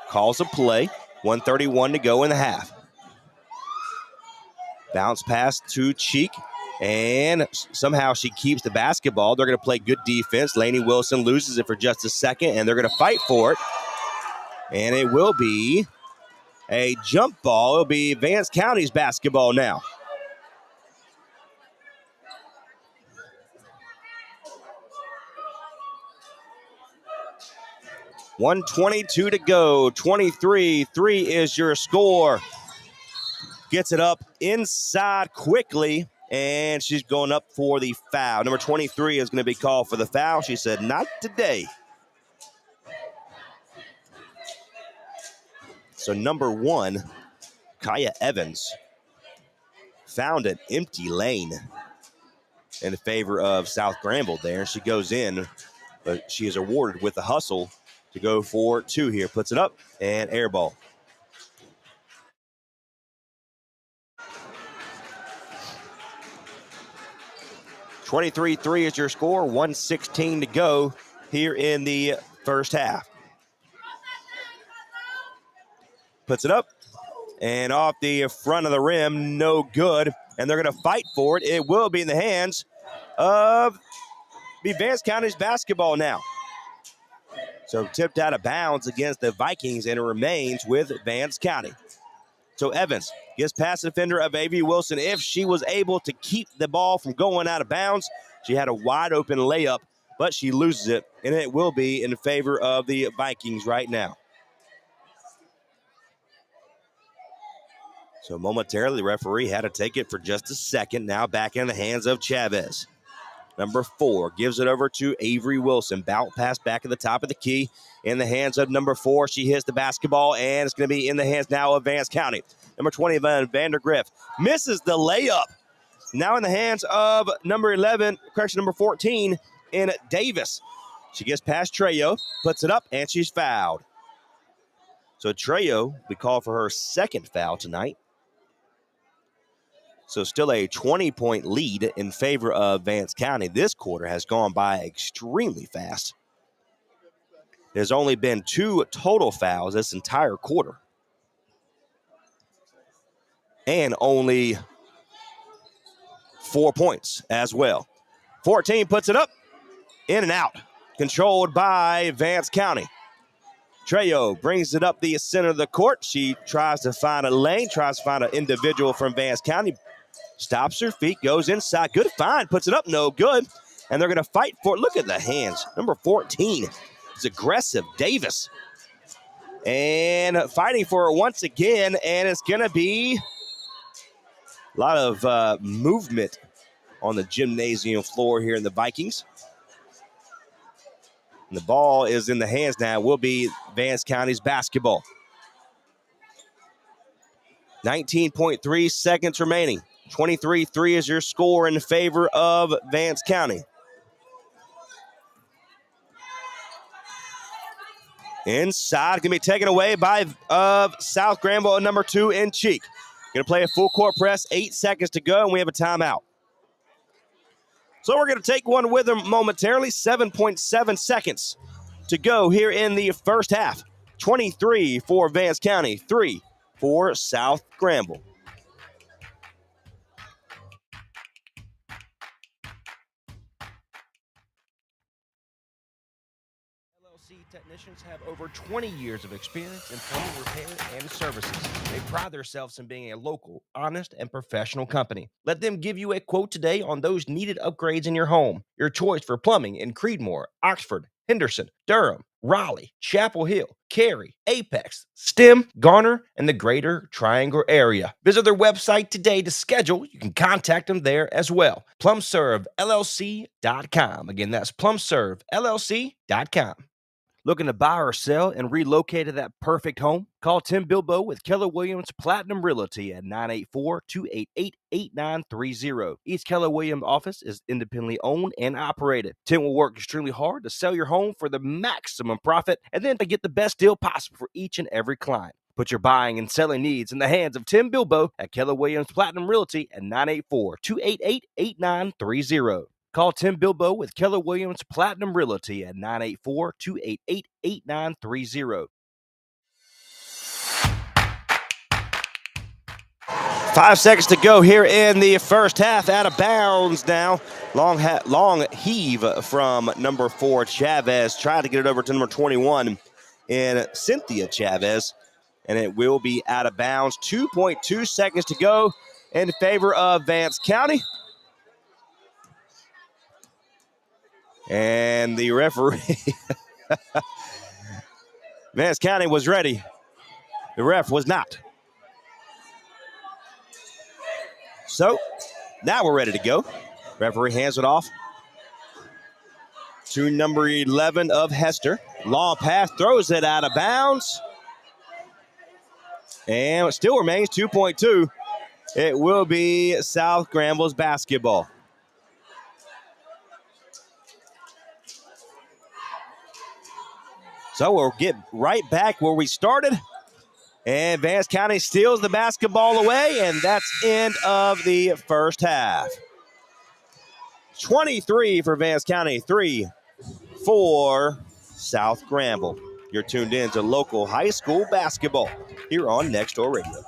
calls a play. 1:31 to go in the half. Bounce pass to Cheek, and somehow she keeps the basketball. They're going to play good defense. Lainey Wilson loses it for just a second, and they're going to fight for it. And it will be a jump ball. It'll be Vance County's basketball now. .122 to go. 23-3 is your score. Gets it up inside quickly, and she's going up for the foul. Number 23 is going to be called for the foul. She said, not today. So number 1, Kaya Evans, found an empty lane in favor of South Granville there. She goes in, but she is awarded with the hustle to go for 2 here. Puts it up and air ball. 23-3 is your score, 1:16 to go here in the first half. Puts it up and off the front of the rim, no good. And they're going to fight for it. It will be in the hands of the Vance County's basketball now. So tipped out of bounds against the Vikings, and it remains with Vance County. So Evans gets past the defender of A.V. Wilson. If she was able to keep the ball from going out of bounds, she had a wide open layup, but she loses it, and it will be in favor of the Vikings right now. So momentarily, the referee had to take it for just a second. Now back in the hands of Chavez. Number 4 gives it over to Avery Wilson. Bounce pass back at the top of the key. In the hands of number 4. She hits the basketball, and it's going to be in the hands now of Vance County. Number 20, Vandergriff misses the layup. Now in the hands of number 14, in Davis. She gets past Trejo, puts it up, and she's fouled. So Trejo, we call for her second foul tonight. So still a 20-point lead in favor of Vance County. This quarter has gone by extremely fast. There's only been 2 total fouls this entire quarter. And only 4 points as well. 14 puts it up, in and out. Controlled by Vance County. Trejo brings it up the center of the court. She tries to find a lane, tries to find an individual from Vance County. Stops her feet, goes inside. Good find, puts it up, no good. And they're going to fight for it. Look at the hands. Number 14 is aggressive. Davis. And fighting for it once again. And it's going to be a lot of movement on the gymnasium floor here in the Vikings. And the ball is in the hands now. It will be Vance County's basketball. 19.3 seconds remaining. 23-3 is your score in favor of Vance County. Inside, going to be taken away by South Granville, number 2 in Cheek. Going to play a full court press, 8 seconds to go, and we have a timeout. So we're going to take one with them momentarily, 7.7 seconds to go here in the first half. 23 for Vance County, 3 for South Granville. Technicians have over 20 years of experience in plumbing repair and services. They pride themselves in being a local, honest, and professional company. Let them give you a quote today on those needed upgrades in your home. Your choice for plumbing in Creedmoor, Oxford, Henderson, Durham, Raleigh, Chapel Hill, Cary, Apex, Stem, Garner, and the greater Triangle area. Visit their website today to schedule. You can contact them there as well. PlumServeLLC.com. Again, that's PlumServeLLC.com. Looking to buy or sell and relocate to that perfect home? Call Tim Bilbo with Keller Williams Platinum Realty at 984-288-8930. Each Keller Williams office is independently owned and operated. Tim will work extremely hard to sell your home for the maximum profit and then to get the best deal possible for each and every client. Put your buying and selling needs in the hands of Tim Bilbo at Keller Williams Platinum Realty at 984-288-8930. Call Tim Bilbo with Keller Williams Platinum Realty at 984-288-8930. 5 seconds to go here in the first half. Out of bounds now. Long heave from number 4, Chavez. Tried to get it over to number 21 in Cynthia Chavez. And it will be out of bounds. 2.2 seconds to go in favor of Vance County. And the referee, Vance County was ready. The ref was not. So now we're ready to go. Referee hands it off to number 11 of Hester. Long pass, throws it out of bounds. And it still remains 2.2. It will be South Granville's basketball. So we'll get right back where we started. And Vance County steals the basketball away, and that's end of the first half. 23 for Vance County, 3 for South Granville. You're tuned in to local high school basketball here on Next Door Radio.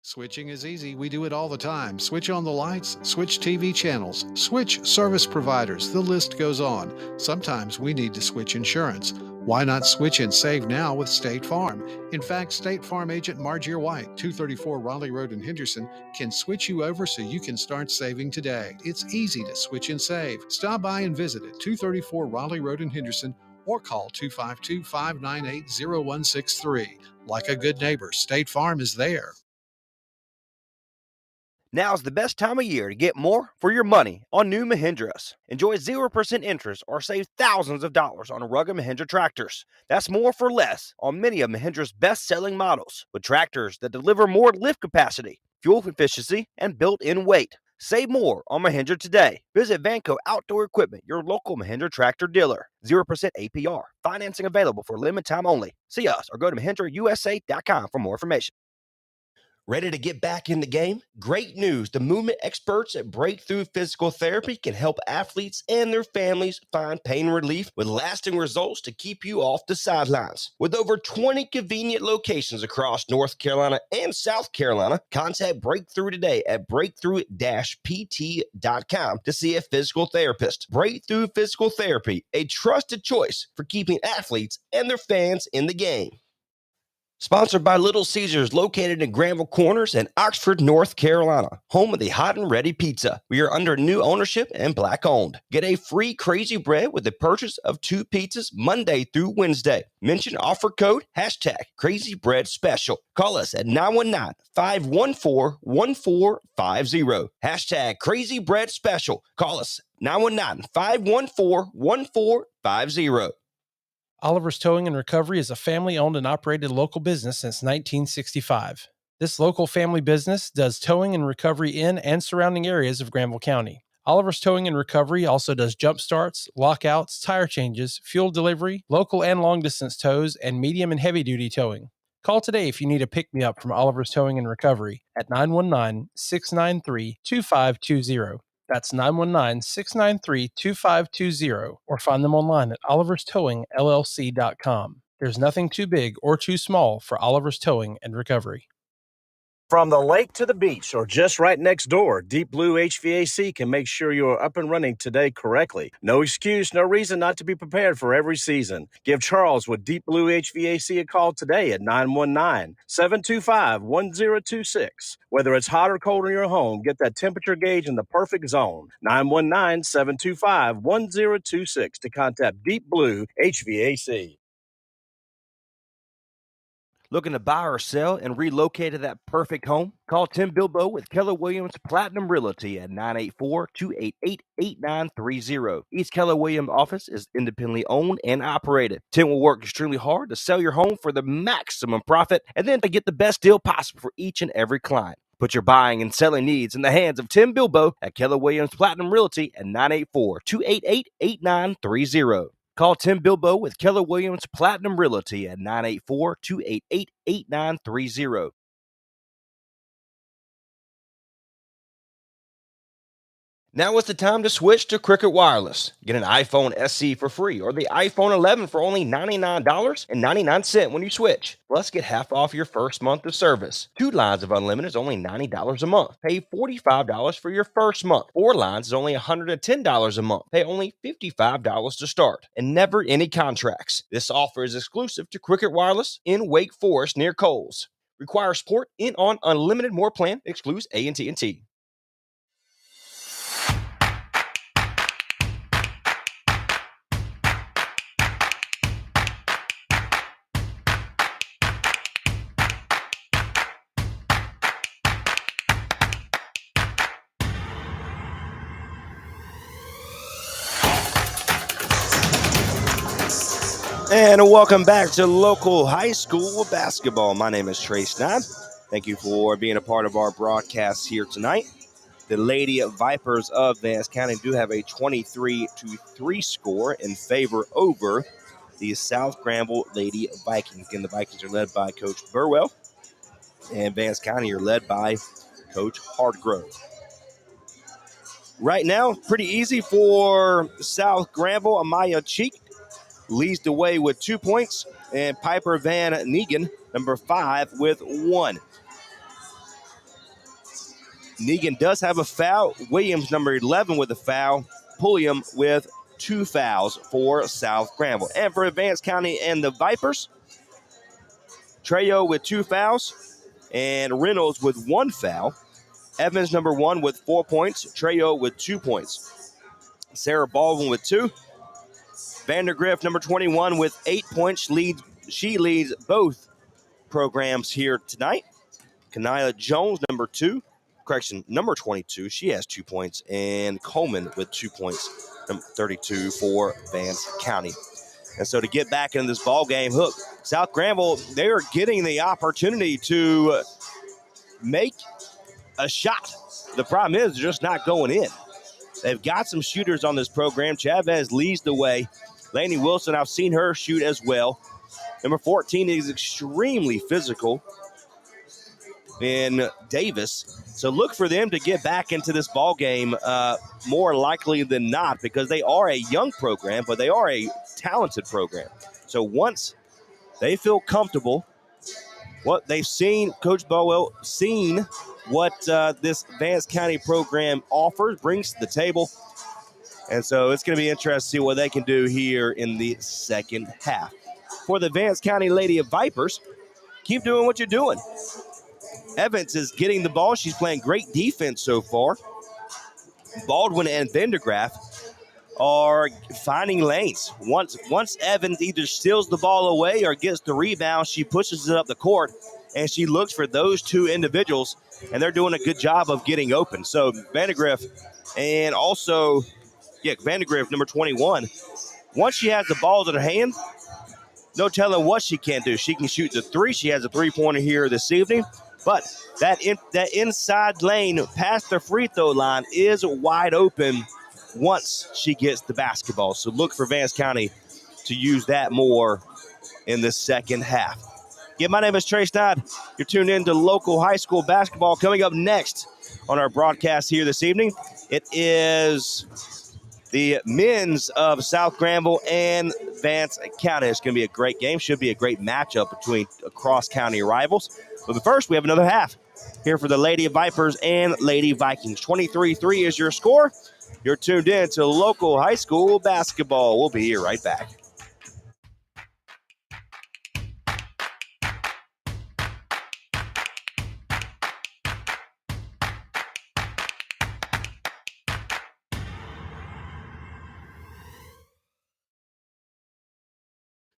Switching is easy. We do it all the time. Switch on the lights, switch TV channels, switch service providers. The list goes on. Sometimes we need to switch insurance. Why not switch and save now with State Farm? In fact, State Farm agent Margie White, 234 Raleigh Road in Henderson, can switch you over so you can start saving today. It's easy to switch and save. Stop by and visit at 234 Raleigh Road in Henderson or call 252-598-0163. Like a good neighbor, State Farm is there. Now's the best time of year to get more for your money on new Mahindras. Enjoy 0% interest or save thousands of dollars on rugged Mahindra tractors. That's more for less on many of Mahindra's best-selling models, with tractors that deliver more lift capacity, fuel efficiency, and built-in weight. Save more on Mahindra today. Visit Vanco Outdoor Equipment, your local Mahindra tractor dealer. 0% APR. Financing available for limited time only. See us or go to MahindraUSA.com for more information. Ready to get back in the game? Great news. The movement experts at Breakthrough Physical Therapy can help athletes and their families find pain relief with lasting results to keep you off the sidelines. With over 20 convenient locations across North Carolina and South Carolina, contact Breakthrough today at breakthrough-pt.com to see a physical therapist. Breakthrough Physical Therapy, a trusted choice for keeping athletes and their fans in the game. Sponsored by Little Caesars, located in Granville Corners in Oxford, North Carolina, home of the hot and ready pizza. We are under new ownership and black owned. Get a free Crazy Bread with the purchase of 2 pizzas Monday through Wednesday. Mention offer code #Crazy Bread Special. Call us at 919-514-1450. #Crazy Bread Special. Call us 919-514-1450. Oliver's Towing and Recovery is a family-owned and operated local business since 1965. This local family business does towing and recovery in and surrounding areas of Granville County. Oliver's Towing and Recovery also does jump starts, lockouts, tire changes, fuel delivery, local and long-distance tows, and medium and heavy-duty towing. Call today if you need a pick-me-up from Oliver's Towing and Recovery at 919-693-2520. That's 919-693-2520, or find them online at oliverstowingllc.com. There's nothing too big or too small for Oliver's Towing and Recovery. From the lake to the beach or just right next door, Deep Blue HVAC can make sure you're up and running today correctly. No excuse, no reason not to be prepared for every season. Give Charles with Deep Blue HVAC a call today at 919-725-1026. Whether it's hot or cold in your home, get that temperature gauge in the perfect zone. 919-725-1026 to contact Deep Blue HVAC. Looking to buy or sell and relocate to that perfect home? Call Tim Bilbo with Keller Williams Platinum Realty at 984-288-8930. Each Keller Williams office is independently owned and operated. Tim will work extremely hard to sell your home for the maximum profit and then to get the best deal possible for each and every client. Put your buying and selling needs in the hands of Tim Bilbo at Keller Williams Platinum Realty at 984-288-8930. Call Tim Bilbo with Keller Williams Platinum Realty at 984-288-8930. Now is the time to switch to Cricket Wireless. Get an iPhone SE for free or the iPhone 11 for only $99.99 when you switch. Plus, get half off your first month of service. 2 lines of unlimited is only $90 a month. Pay $45 for your first month. 4 lines is only $110 a month. Pay only $55 to start. And never any contracts. This offer is exclusive to Cricket Wireless in Wake Forest near Coles. Requires port in on unlimited more plan. Excludes AT&T. And welcome back to local high school basketball. My name is Trace Knapp. Thank you for being a part of our broadcast here tonight. The Lady Vipers of Vance County do have a 23-3 score in favor over the South Granville Lady Vikings. Again, the Vikings are led by Coach Burwell, and Vance County are led by Coach Hardgrove. Right now, pretty easy for South Granville. Amaya Cheek leads the way with 2 points, and Piper Van Negan, number 5, with 1. Negan does have a foul. Williams, number 11, with a foul. Pulliam with 2 fouls for South Granville. And for Vance County and the Vipers, Trejo with 2 fouls, and Reynolds with 1 foul. Evans, number 1, with 4 points. Trejo with 2 points. Sarah Baldwin with 2. Vandergrift, number 21, with 8 points. She leads both programs here tonight. Kanila Jones, number 22, she has 2 points. And Coleman with 2 points, number 32 for Vance County. And so to get back into this ball game, look, South Granville, they are getting the opportunity to make a shot. The problem is they're just not going in. They've got some shooters on this program. Chavez leads the way. Laney Wilson, I've seen her shoot as well. Number 14 is extremely physical in Davis. So look for them to get back into this ball game more likely than not, because they are a young program, but they are a talented program. So once they feel comfortable, what they've seen, Coach Bowell seen what this Vance County program offers, brings to the table. And so it's going to be interesting to see what they can do here in the second half. For the Vance County Lady Vipers, keep doing what you're doing. Evans is getting the ball. She's playing great defense so far. Baldwin and Vandergraft are finding lanes. Once Evans either steals the ball away or gets the rebound, she pushes it up the court, and she looks for those two individuals, and they're doing a good job of getting open. So Vandergrift and also, Vandergrift, number 21, once she has the ball in her hand, no telling what she can do. She can shoot the three. She has a three-pointer here this evening. But that inside lane past the free throw line is wide open once she gets the basketball. So look for Vance County to use that more in the second half. My name is Trace Dodd. You're tuned in to local high school basketball. Coming up next on our broadcast here this evening, it is the men's of South Granville and Vance County. It's going to be a great game. Should be a great matchup between cross-county rivals. But first, we have another half here for the Lady Vipers and Lady Vikings. 23-3 is your score. You're tuned in to local high school basketball. We'll be here right back.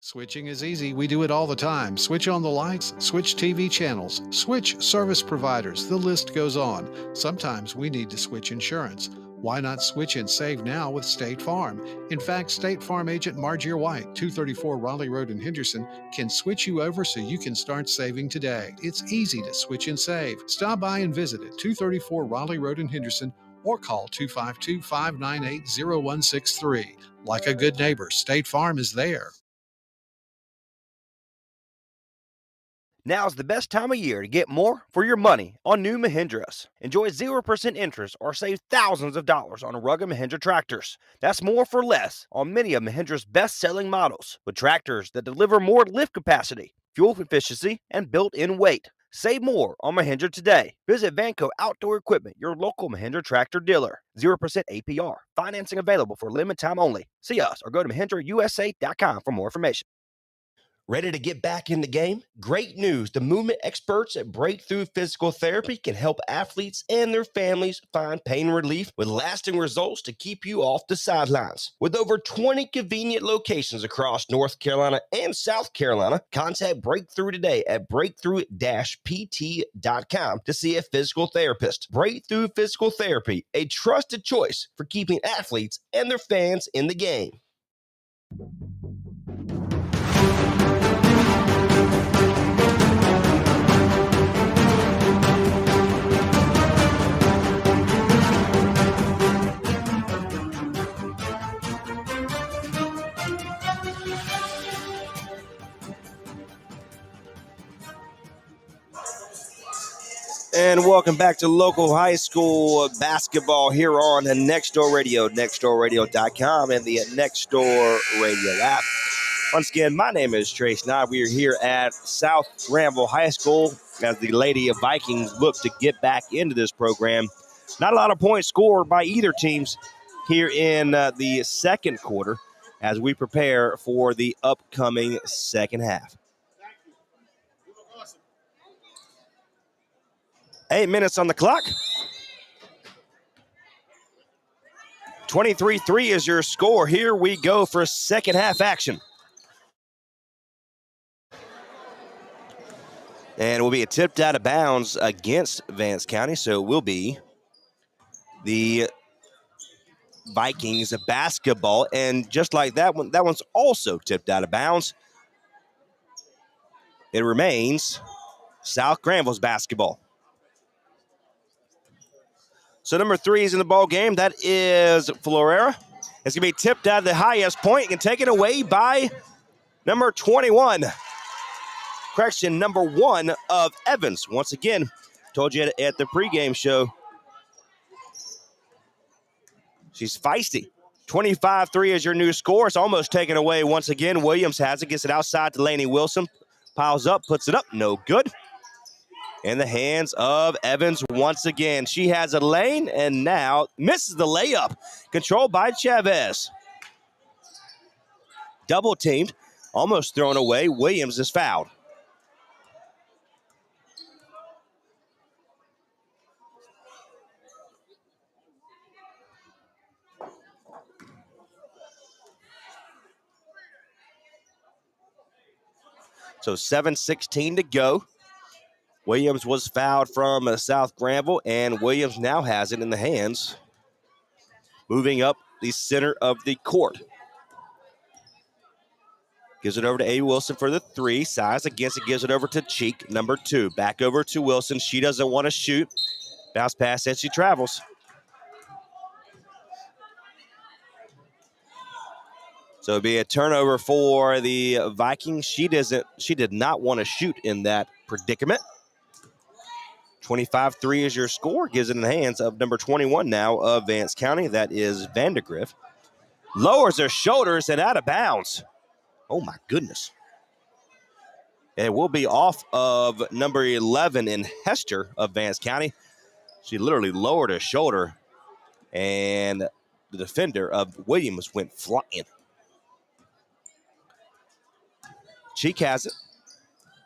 Switching is easy. We do it all the time. Switch on the lights, switch TV channels, switch service providers. The list goes on. Sometimes we need to switch insurance. Why not switch and save now with State Farm? In fact, State Farm agent Margier White, 234 Raleigh Road in Henderson, can switch you over so you can start saving today. It's easy to switch and save. Stop by and visit at 234 Raleigh Road in Henderson or call 252-598-0163. Like a good neighbor, State Farm is there. Now's the best time of year to get more for your money on new Mahindras. Enjoy 0% interest or save thousands of dollars on rugged Mahindra tractors. That's more for less on many of Mahindra's best-selling models, with tractors that deliver more lift capacity, fuel efficiency, and built-in weight. Save more on Mahindra today. Visit Vanco Outdoor Equipment, your local Mahindra tractor dealer. 0% APR. Financing available for limited time only. See us or go to MahindraUSA.com for more information. Ready to get back in the game? Great news. The movement experts at Breakthrough Physical Therapy can help athletes and their families find pain relief with lasting results to keep you off the sidelines. With over 20 convenient locations across North Carolina and South Carolina, contact Breakthrough today at breakthrough-pt.com to see a physical therapist. Breakthrough Physical Therapy, a trusted choice for keeping athletes and their fans in the game. And welcome back to local high school basketball here on Nextdoor Radio, nextdoorradio.com, and the Nextdoor Radio app. Once again, my name is Trace Knott. We are here at South Granville High School as the Lady Vikings look to get back into this program. Not a lot of points scored by either teams here in the second quarter as we prepare for the upcoming second half. 8 minutes on the clock. 23-3 is your score. Here we go for second half action. And it will be a tipped out of bounds against Vance County, so it will be the Vikings basketball. And just like that one's also tipped out of bounds. It remains South Granville's basketball. So number 3 is in the ball game. That is Florera. It's going to be tipped out of the highest point and taken away by number 21. Correction, number 1 of Evans. Once again, told you at the pregame show, she's feisty. 25-3 is your new score. It's almost taken away once again. Williams has it, gets it outside to Laney Wilson. Piles up, puts it up, no good. In the hands of Evans once again. She has a lane and now misses the layup. Controlled by Chavez. Double teamed, almost thrown away. Williams is fouled. So 7:16 to go. Williams was fouled from South Granville, and Williams now has it in the hands. Moving up the center of the court. Gives it over to A. Wilson for the 3. Size against it, gives it over to Cheek, number 2. Back over to Wilson. She doesn't want to shoot. Bounce pass as she travels. So it'll be a turnover for the Vikings. She did not want to shoot in that predicament. 25-3 is your score. Gives it in the hands of number 21 now of Vance County. That is Vandergrift. Lowers her shoulders and out of bounds. Oh, my goodness. And it will be off of number 11 in Hester of Vance County. She literally lowered her shoulder, and the defender of Williams went flying. Cheek has it.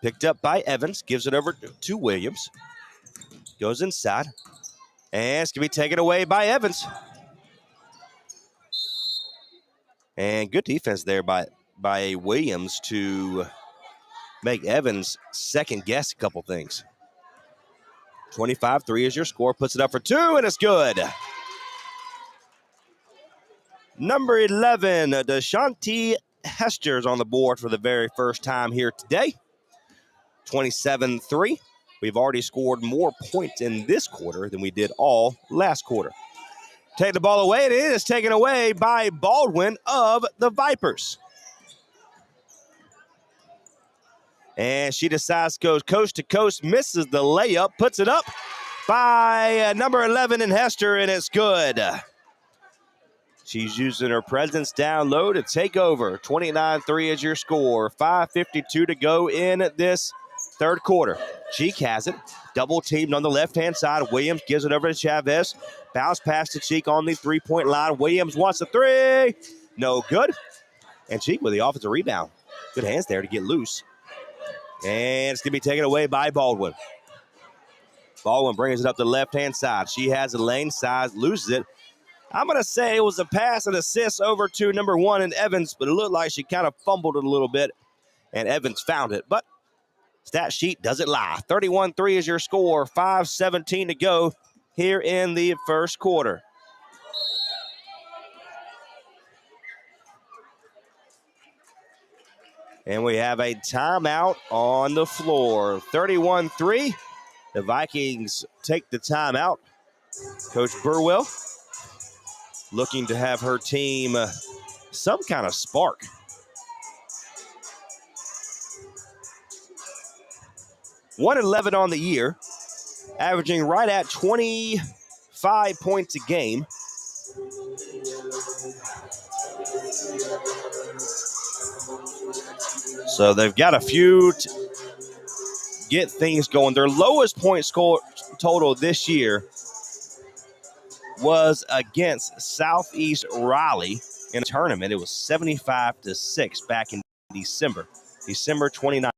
Picked up by Evans. Gives it over to Williams. Goes inside. And it's going to be taken away by Evans. And good defense there by Williams to make Evans second guess a couple things. 25-3 is your score. Puts it up for 2, and it's good. Number 11, Deshanti Hester's on the board for the very first time here today. 27-3. We've already scored more points in this quarter than we did all last quarter. Take the ball away, and it is taken away by Baldwin of the Vipers. And she decides to go coast to coast, misses the layup, puts it up by number 11 in Hester, and it's good. She's using her presence down low to take over. 29-3 is your score. 5:52 to go in this third quarter. Cheek has it. Double teamed on the left-hand side. Williams gives it over to Chavez. Bounce pass to Cheek on the three-point line. Williams wants a 3. No good. And Cheek with the offensive rebound. Good hands there to get loose. And it's going to be taken away by Baldwin. Baldwin brings it up the left-hand side. She has a lane, size, loses it. I'm going to say it was a pass and assist over to number 1 in Evans, but it looked like she kind of fumbled it a little bit, and Evans found it. But stat sheet doesn't lie. 31-3 is your score. 5:17 to go here in the first quarter. And we have a timeout on the floor. 31-3. The Vikings take the timeout. Coach Burwell looking to have her team some kind of spark. (1-11) on the year averaging right at 25 points a game. So they've got a few to get things going. Their lowest point score total this year was against Southeast Raleigh in a tournament. It was 75-6 back in December 29th.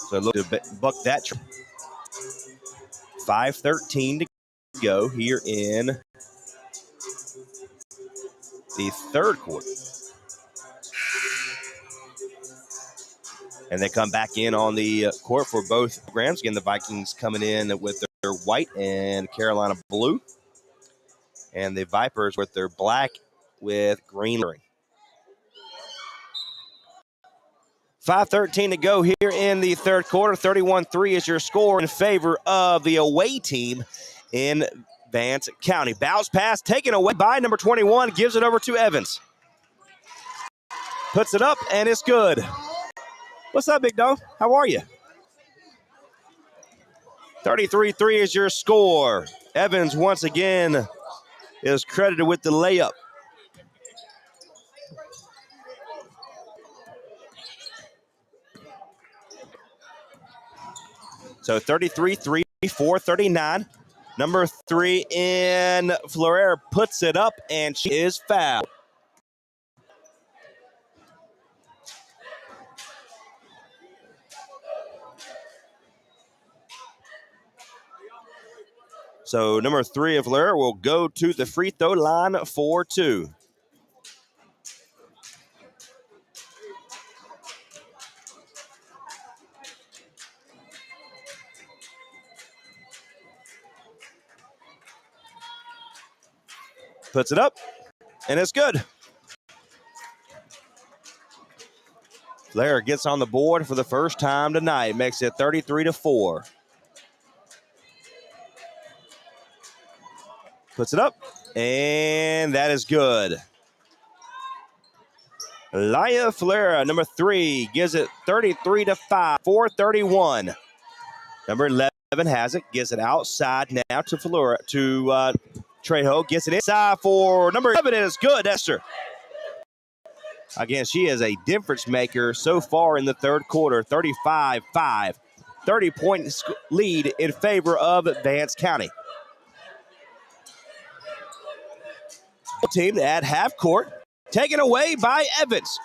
So look to buck that. 5:13 to go here in the third quarter. And they come back in on the court for both programs. Again, the Vikings coming in with their white and Carolina blue. And the Vipers with their black with green. 5:13 to go here in the third quarter. 31-3 is your score in favor of the away team in Vance County. Bounce pass taken away by number 21. Gives it over to Evans. Puts it up, and it's good. What's up, big dog? How are you? 33-3 is your score. Evans, once again, is credited with the layup. So 33-3, 4:39. Number 3 in Florera puts it up, and she is fouled. So number 3 of Florera will go to the free throw line for 2. Puts it up, and it's good. Florera gets on the board for the first time tonight. Makes it 33-4. Puts it up, and that is good. Laya Florera, number 3, gives it 33-5, 4:31. Number 11 has it, gives it outside now to Florera, to Trejo, gets it inside for number 11, and it's good, Esther. Again, she is a difference maker so far in the third quarter, 35-5. 30-point lead in favor of Vance County. Team at half court, taken away by Evans.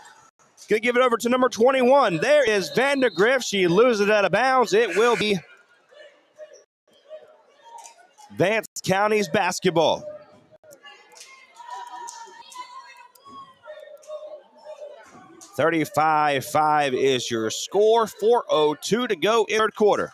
Going to give it over to number 21. There is Vandergrift. She loses it out of bounds. It will be Vance County's basketball. $35-5 is your score. 4:02 to go in third quarter.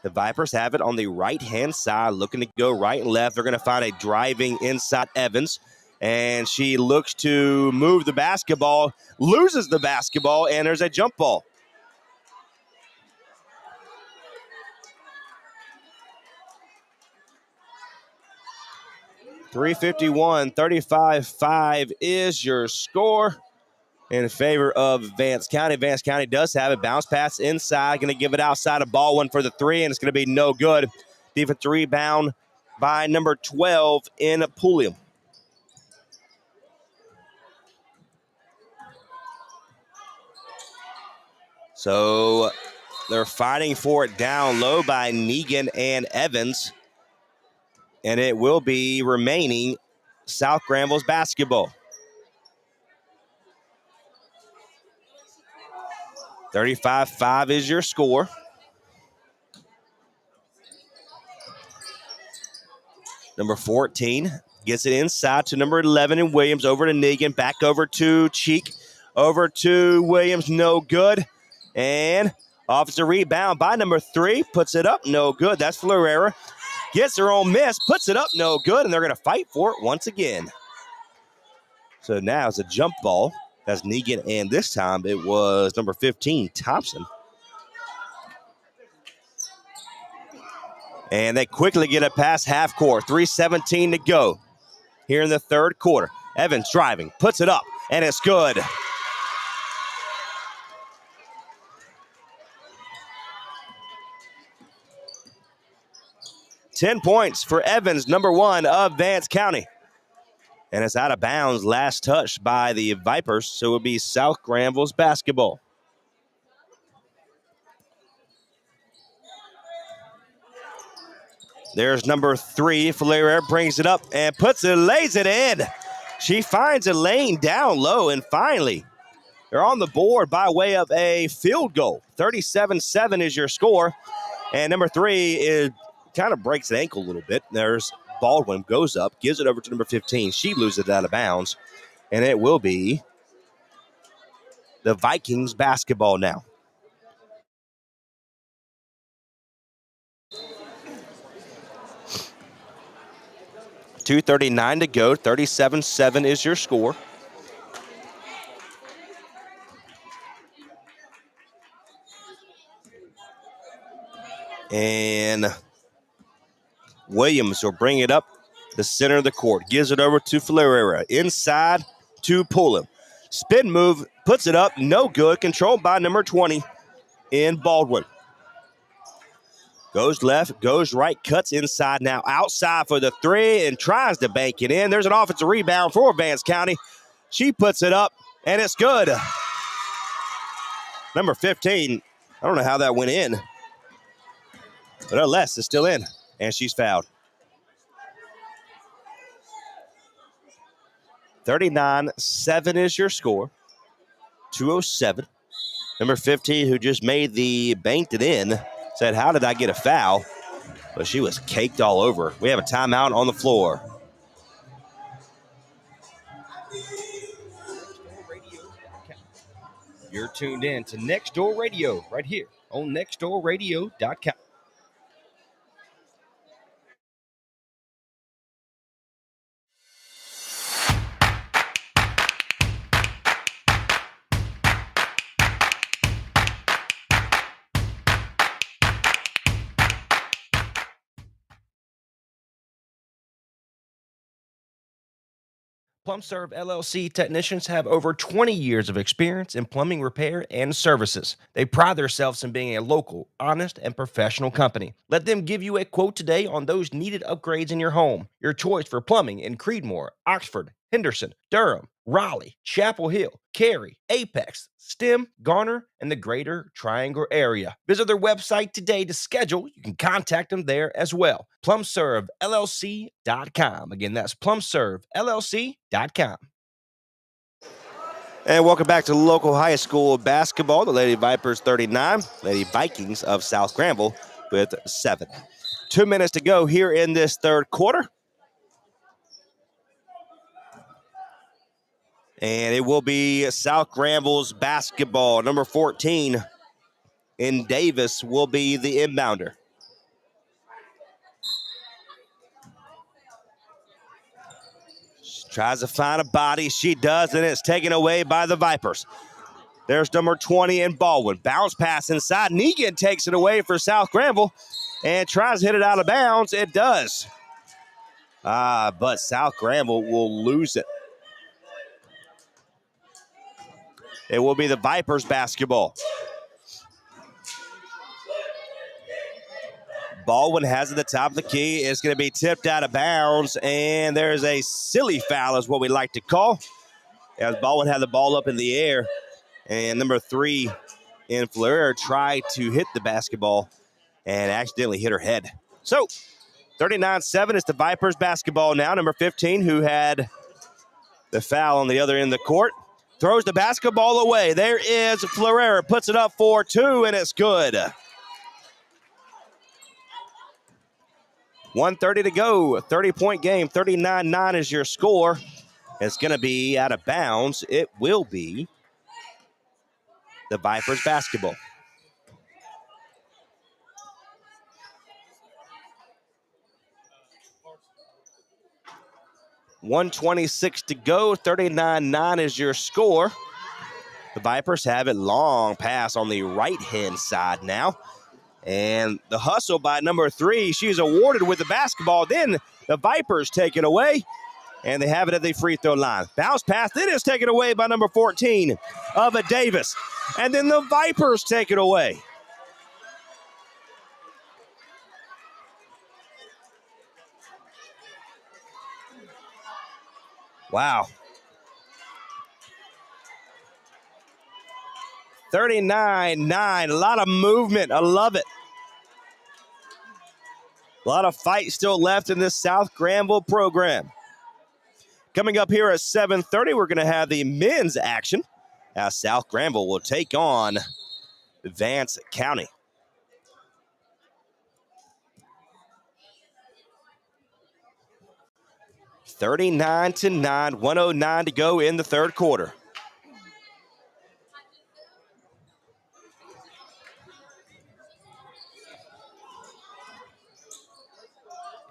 The Vipers have it on the right-hand side, looking to go right and left. They're going to find a driving inside Evans, and she looks to move the basketball, loses the basketball, and there's a jump ball. .351, 35-5 is your score in favor of Vance County. Vance County does have it. Bounce pass inside. Going to give it outside. A ball one for the 3, and it's going to be no good. Defensive rebound by number 12 in Pulliam. So they're fighting for it down low by Negan and Evans. And it will be remaining South Granville's basketball. 35-5 is your score. Number 14 gets it inside to number 11 in Williams. Over to Negan. Back over to Cheek. Over to Williams. No good. And offensive rebound by number 3. Puts it up. No good. That's Florera. Gets her own miss. Puts it up. No good. And they're going to fight for it once again. So now it's a jump ball. That's Negan, and this time it was number 15, Thompson. And they quickly get it past half court. 3:17 to go here in the third quarter. Evans driving, puts it up, and it's good. 10 points for Evans, number 1 of Vance County. And it's out of bounds, last touch by the Vipers, so it will be South Granville's basketball. There's number 3. Flair brings it up and lays it in. She finds a lane down low, and finally, they're on the board by way of a field goal. 37-7 is your score. And number 3 kind of breaks the ankle a little bit. There's Baldwin, goes up, gives it over to number 15. She loses it out of bounds. And it will be the Vikings basketball now. .239 to go. 37-7 is your score. And Williams will bring it up the center of the court. Gives it over to Ferreira. Inside to Pullum. Spin move, puts it up, no good. Controlled by number 20 in Baldwin. Goes left, goes right, cuts inside now. Outside for the 3 and tries to bank it in. There's an offensive rebound for Vance County. She puts it up, and it's good. Number 15, I don't know how that went in. But nonetheless, it's still in, and she's fouled. 39-7 is your score. 2:07. Number 15, who just banked it in, said, how did I get a foul? But she was caked all over. We have a timeout on the floor. You're tuned in to Next Door Radio right here on nextdoorradio.com. PlumServe LLC technicians have over 20 years of experience in plumbing repair and services. They pride themselves in being a local, honest, and professional company. Let them give you a quote today on those needed upgrades in your home. Your choice for plumbing in Creedmoor, Oxford, Henderson, Durham, Raleigh, Chapel Hill, Cary, Apex, Stem, Garner, and the greater Triangle area. Visit their website today to schedule. You can contact them there as well. PlumServeLLC.com. Again, that's PlumServeLLC.com. And welcome back to local high school basketball. The Lady Vipers 39, Lady Vikings of South Granville with 7. 2 minutes to go here in this third quarter. And it will be South Granville's basketball. Number 14 in Davis will be the inbounder. She tries to find a body. She does, and it's taken away by the Vipers. There's number 20 in Baldwin. Bounce pass inside. Negan takes it away for South Granville and tries to hit it out of bounds. It does. But South Granville will lose it. It will be the Vipers basketball. Baldwin has it at the top of the key. It's going to be tipped out of bounds, and there's a silly foul is what we like to call. As Baldwin had the ball up in the air, and number 3 in Fleur tried to hit the basketball and accidentally hit her head. So 39-7 is the Vipers basketball now. Number 15, who had the foul on the other end of the court, throws the basketball away. There is Fleur, puts it up for 2, and it's good. 1:30 to go, 30-point game, 39-9 is your score. It's going to be out of bounds. It will be the Vipers basketball. .126 to go, 39-9 is your score. The Vipers have it, long pass on the right-hand side now. And the hustle by number 3, she's awarded with the basketball. Then the Vipers take it away, and they have it at the free throw line. Bounce pass, then it's taken away by number 14 of a Davis. And then the Vipers take it away. Wow. 39-9. A lot of movement. I love it. A lot of fight still left in this South Granville program. Coming up here at 7:30, we're going to have the men's action as South Granville will take on Vance County. (39-9), 109 to go in the third quarter.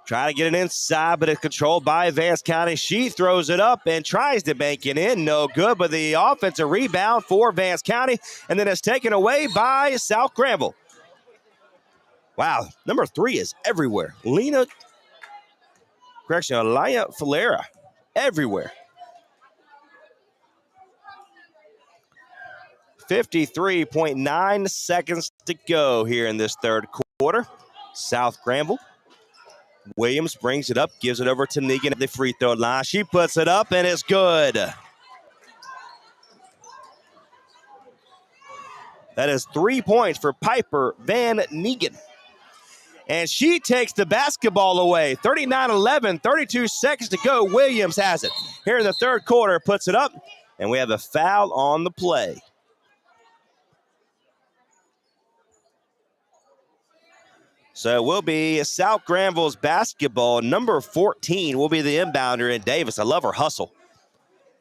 Try to get it inside, but it's controlled by Vance County. She throws it up and tries to bank it in. No good, but the offensive rebound for Vance County, and then it's taken away by South Granville. Wow, number 3 is everywhere. Alaya Falera, everywhere. 53.9 seconds to go here in this third quarter. South Granville. Williams brings it up, gives it over to Negan at the free throw line. She puts it up, and it's good. That is 3 points for Piper Van Negan. And she takes the basketball away. 39-11, 32 seconds to go. Williams has it. Here in the third quarter, puts it up, and we have a foul on the play. So it will be South Granville's basketball. Number 14 will be the inbounder in Davis. I love her hustle.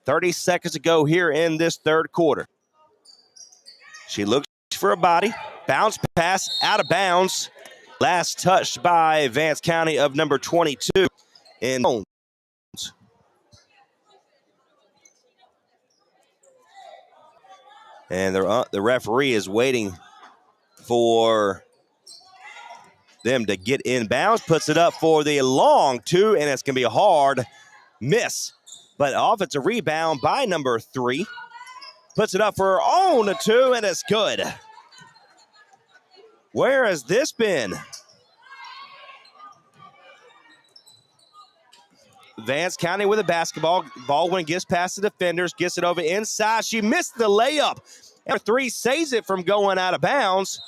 30 seconds to go here in this third quarter. She looks for a body. Bounce pass out of bounds. Last touched by Vance County of number 22 in Jones. And the referee is waiting for them to get inbounds. Puts it up for the long 2, and it's going to be a hard miss. But offensive rebound by number 3. Puts it up for her own 2, and it's good. Where has this been? Vance County with a basketball. Baldwin gets past the defenders, gets it over inside. She missed the layup. Number 3 saves it from going out of bounds.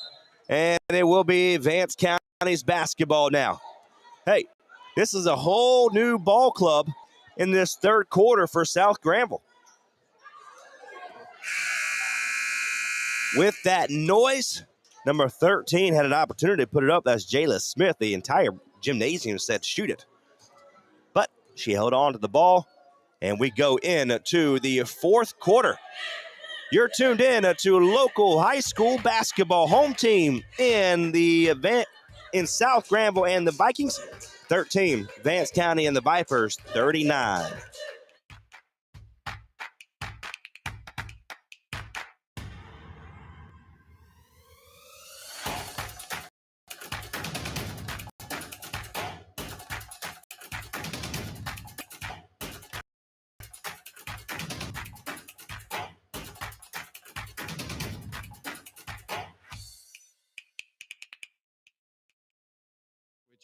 And it will be Vance County's basketball now. Hey, this is a whole new ball club in this third quarter for South Granville. With that noise, number 13 had an opportunity to put it up. That's Jayla Smith. The entire gymnasium said shoot it. But she held on to the ball, and we go into the fourth quarter. You're tuned in to local high school basketball. Home team in the event in South Granville and the Vikings, 13. Vance County and the Vipers, 39.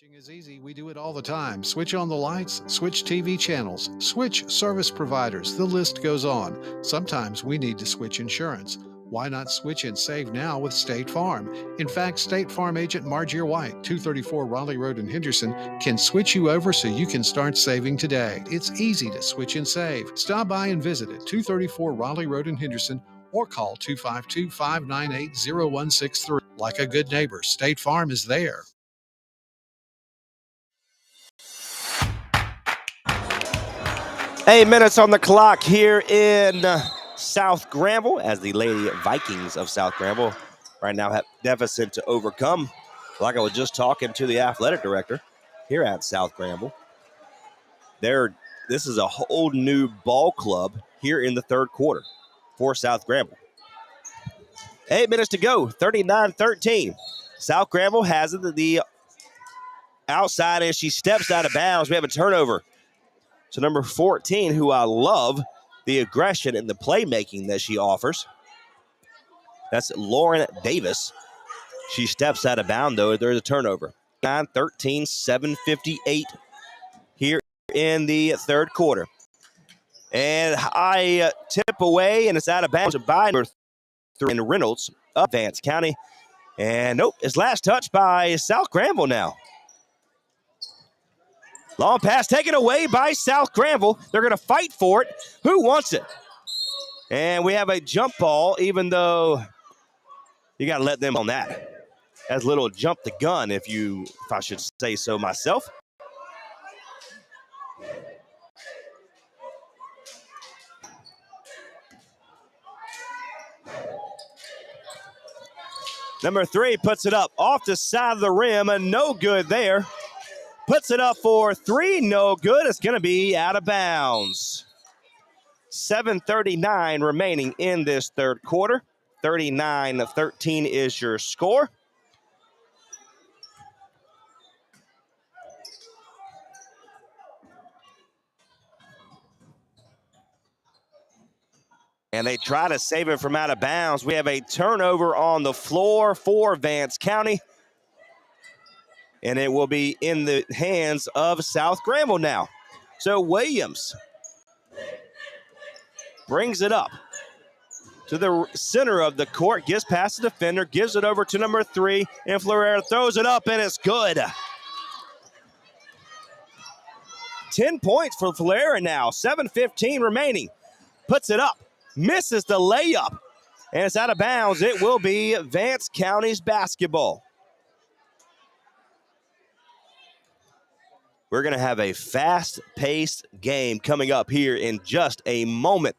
Switching is easy. We do it all the time. Switch on the lights, switch TV channels, switch service providers. The list goes on. Sometimes we need to switch insurance. Why not switch and save now with State Farm? In fact, State Farm agent Margier White, 234 Raleigh Road in Henderson, can switch you over so you can start saving today. It's easy to switch and save. Stop by and visit at 234 Raleigh Road in Henderson or call 252-598-0163. Like a good neighbor, State Farm is there. 8 minutes on the clock here in South Granville as the Lady Vikings of South Granville right now have deficit to overcome. Like I was just talking to the athletic director here at South Granville. This is a whole new ball club here in the third quarter for South Granville. 8 minutes to go, 39-13. South Granville has it the outside as she steps out of bounds. We have a turnover. So number 14, who I love, the aggression and the playmaking that she offers. That's Lauren Davis. She steps out of bounds, though. There's a turnover. 9-13, 7:58 here in the third quarter. And I tip away, and it's out of bounds by number 3 in Reynolds of Vance County. And nope, his last touch by South Granville now. Long pass taken away by South Granville. They're going to fight for it. Who wants it? And we have a jump ball, even though you got to let them on that. That's a little jump the gun, if I should say so myself. Number 3 puts it up off the side of the rim, and no good there. Puts it up for 3, no good. It's going to be out of bounds. 7:39 remaining in this third quarter. 39-13 is your score. And they try to save it from out of bounds. We have a turnover on the floor for Vance County. And it will be in the hands of South Granville now. So Williams brings it up to the center of the court, gets past the defender, gives it over to number 3, and Florera throws it up, and it's good. 10 points for Florera now, 7:15 remaining. Puts it up, misses the layup, and it's out of bounds. It will be Vance County's basketball. We're going to have a fast-paced game coming up here in just a moment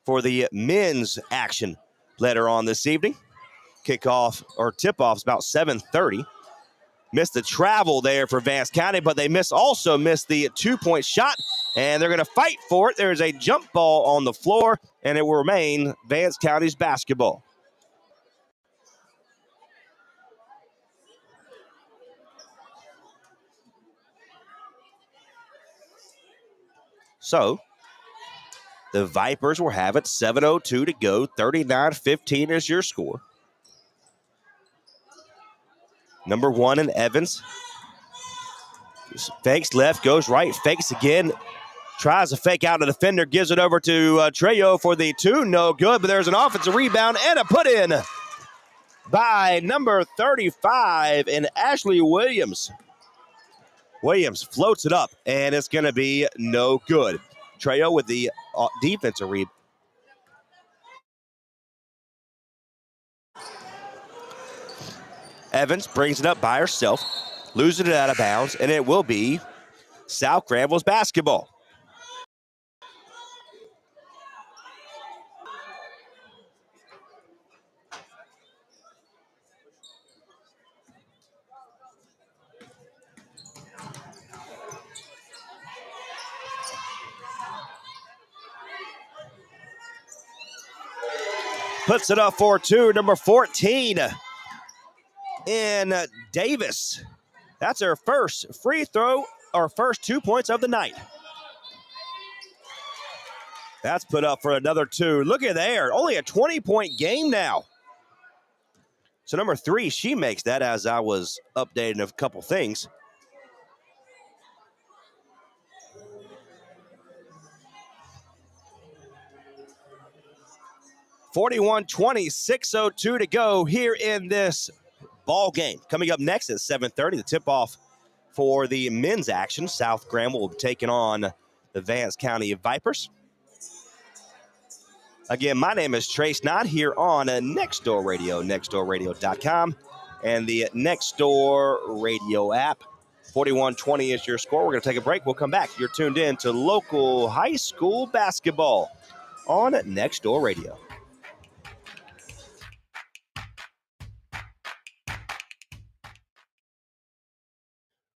for the men's action later on this evening. Kickoff or tip-off is about 7:30. Missed the travel there for Vance County, but they also missed the 2-point shot, and they're going to fight for it. There's a jump ball on the floor, and it will remain Vance County's basketball. So the Vipers will have it, 7:02 to go, 39-15 is your score. Number 1 in Evans. Fakes left, goes right, fakes again. Tries to fake out the defender, gives it over to Trejo for the 2. No good, but there's an offensive rebound and a put in by number 35 in Ashley Williams. Williams floats it up, and it's going to be no good. Trejo with the defensive rebound. Evans brings it up by herself, losing it out of bounds, and it will be South Granville's basketball. Puts it up for 2, number 14 in Davis. That's her first free throw, or first 2 points of the night. That's put up for another 2. Look at there, only a 20-point game now. So number 3, she makes that as I was updating a couple things. (41-20), 6:02 to go here in this ball game. Coming up next at 7:30, the tip-off for the men's action. South Granville will be taking on the Vance County Vipers. Again, my name is Trace Knott here on Next Door Radio, nextdoorradio.com, and the Next Door Radio app. 41-20 is your score. We're going to take a break. We'll come back. You're tuned in to local high school basketball on Next Door Radio.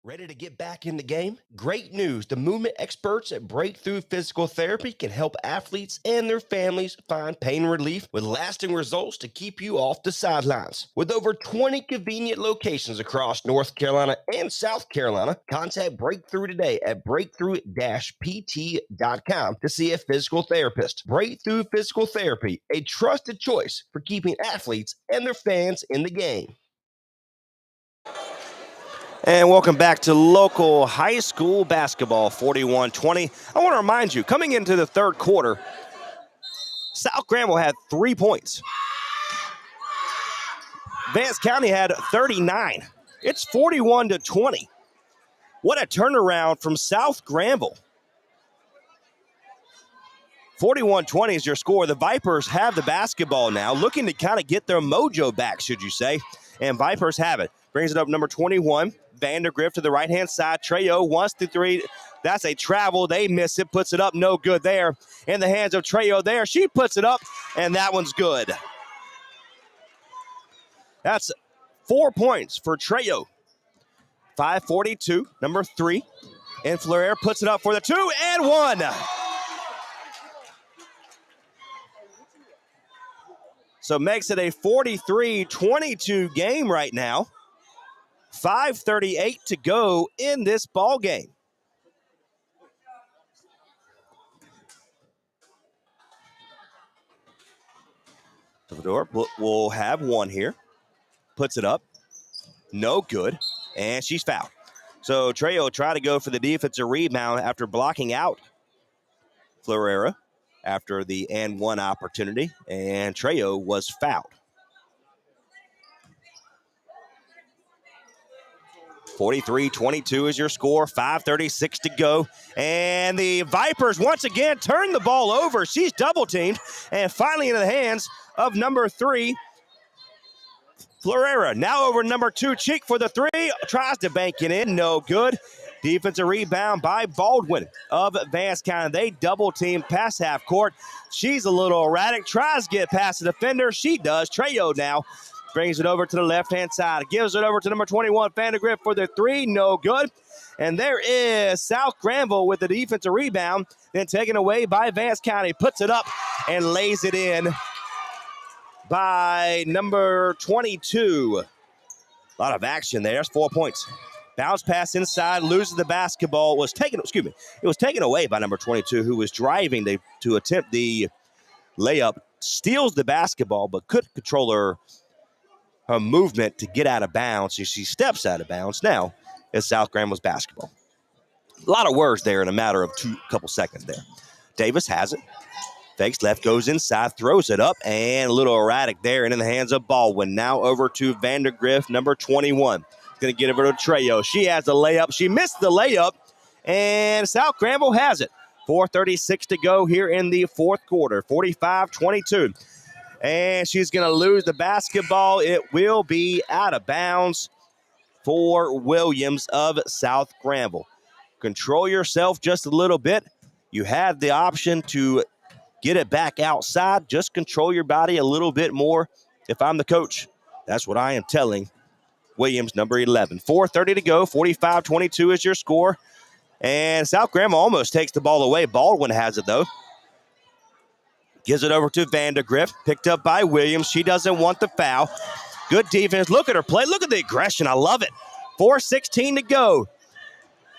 Ready to get back in the game? Great news. The movement experts at Breakthrough Physical Therapy can help athletes and their families find pain relief with lasting results to keep you off the sidelines. With over 20 convenient locations across North Carolina and South Carolina, contact Breakthrough today at breakthrough-pt.com to see a physical therapist. Breakthrough Physical Therapy, a trusted choice for keeping athletes and their fans in the game. And welcome back to local high school basketball, 41-20. I want to remind you, coming into the third quarter, South Granville had 3 points. Vance County had 39. It's 41-20. What a turnaround from South Granville. 41-20 is your score. The Vipers have the basketball now, looking to kind of get their mojo back, should you say. And Vipers have it. Brings it up number 21. Vandergrift to the right-hand side. Trejo wants the three. That's a travel. They miss it. Puts it up. No good there. In the hands of Trejo there. She puts it up, and that one's good. That's 4 points for Trejo. 5:42, number 3. And Fleur puts it up for the 2 and 1. So makes it a 43-22 game right now. 5:38 to go in this ball game. Salvador will have one here. Puts it up. No good. And she's fouled. So Trejo tried to go for the defensive rebound after blocking out Florera after the and one opportunity. And Trejo was fouled. 43-22 is your score. 5:36 to go. And the Vipers once again turn the ball over. She's double teamed. And finally into the hands of number 3, Florera. Now over number 2, Cheek for the 3. Tries to bank it in. No good. Defensive rebound by Baldwin of Vance County. They double team past half court. She's a little erratic. Tries to get past the defender. She does. Trejo now brings it over to the left-hand side. Gives it over to number 21, Vandergrift for the 3. No good. And there is South Granville with the defensive rebound. Then taken away by Vance County. Puts it up and lays it in by number 22. A lot of action there. That's 4 points. Bounce pass inside, loses the basketball. It was taken away by number 22, who was driving to attempt the layup. Steals the basketball, but couldn't control her movement to get out of bounds. She steps out of bounds. Now it's South Granville's basketball. A lot of words there in a matter of couple seconds there. Davis has it. Fakes left, goes inside, throws it up, and a little erratic there and in the hands of Baldwin. Now over to Vandergrift, number 21. Going to get over to Trejo. She has the layup. She missed the layup, and South Granville has it. 4:36 to go here in the fourth quarter, 45-22. And she's going to lose the basketball. It will be out of bounds for Williams of South Granville. Control yourself just a little bit. You had the option to get it back outside. Just control your body a little bit more. If I'm the coach, that's what I am telling Williams, number 11. 4:30 to go. 45-22 is your score. And South Granville almost takes the ball away. Baldwin has it, though. Gives it over to Vandergrift. Picked up by Williams. She doesn't want the foul. Good defense. Look at her play. Look at the aggression. I love it. 4:16 to go.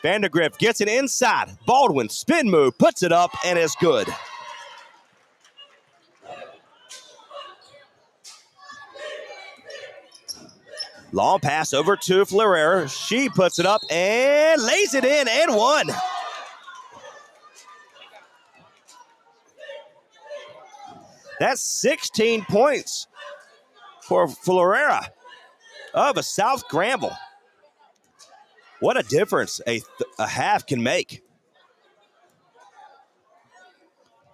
Vandergrift gets it inside. Baldwin, spin move, puts it up, and it's good. Long pass over to Florera. She puts it up and lays it in and one. That's 16 points for Florera of a South Granville. What a difference a half can make.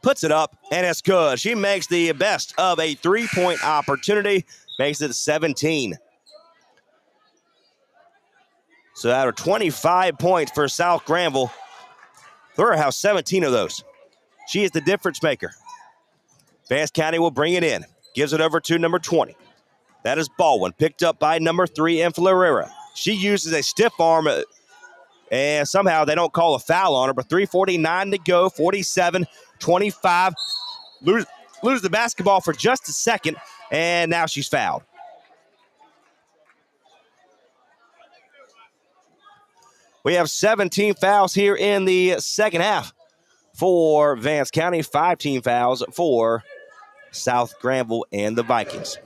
Puts it up, and it's good. She makes the best of a three-point opportunity, makes it 17. So out of 25 points for South Granville, Florera has 17 of those. She is the difference maker. Vance County will bring it in. Gives it over to number 20. That is Baldwin, picked up by number 3 and Florera. She uses a stiff arm, and somehow they don't call a foul on her, but 3:49 to go, 47-25. Lose the basketball for just a second, and now she's fouled. We have 17 fouls here in the second half for Vance County, 5 team fouls for South Granville and the Vikings.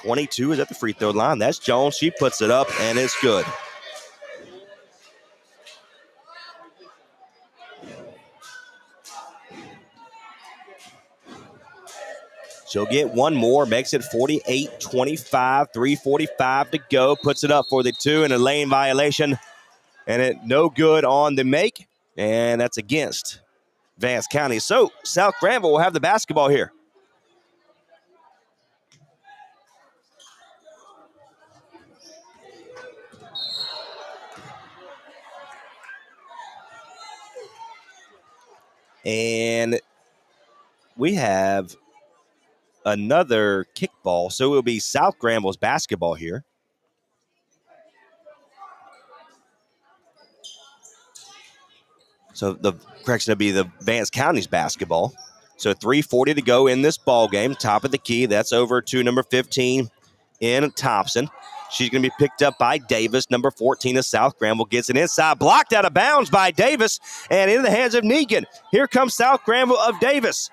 22 is at the free throw line. That's Jones. She puts it up, and it's good. She'll get one more, makes it 48-25, 3:45 to go. Puts it up for the two in a lane violation, and it no good on the make, and that's against Vance County. So South Granville will have the basketball here. And we have another kickball, so it will be South Granville's basketball here. So the correction will be the Vance County's basketball. So 3:40 to go in this ball game. Top of the key. That's over to number 15 in Thompson. She's going to be picked up by Davis. Number 14 of South Granville gets it inside. Blocked out of bounds by Davis and into the hands of Negan. Here comes South Granville of Davis.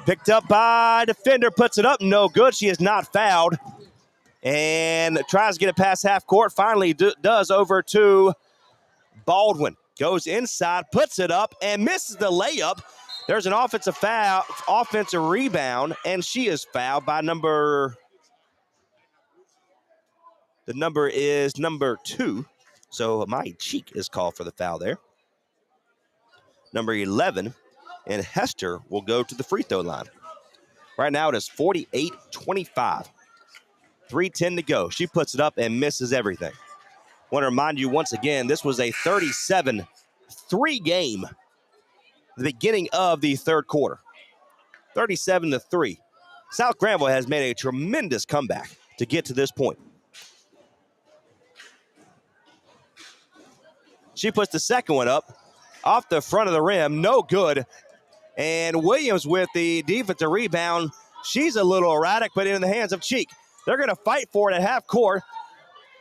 Picked up by defender. Puts it up. No good. She is not fouled. And tries to get it past half court. Finally does over to Baldwin. Goes inside, puts it up, and misses the layup. There's an offensive foul, offensive rebound, and she is fouled by number. The number is number 2. So my cheek is called for the foul there. Number 11, and Hester will go to the free throw line. Right now it is 48-25. 3:10 to go. She puts it up and misses everything. Want to remind you once again, this was a 37-3 game at the beginning of the third quarter. 37-3. South Granville has made a tremendous comeback to get to this point. She puts the second one up off the front of the rim. No good. And Williams with the defensive rebound. She's a little erratic, but in the hands of Cheek. They're going to fight for it at half court.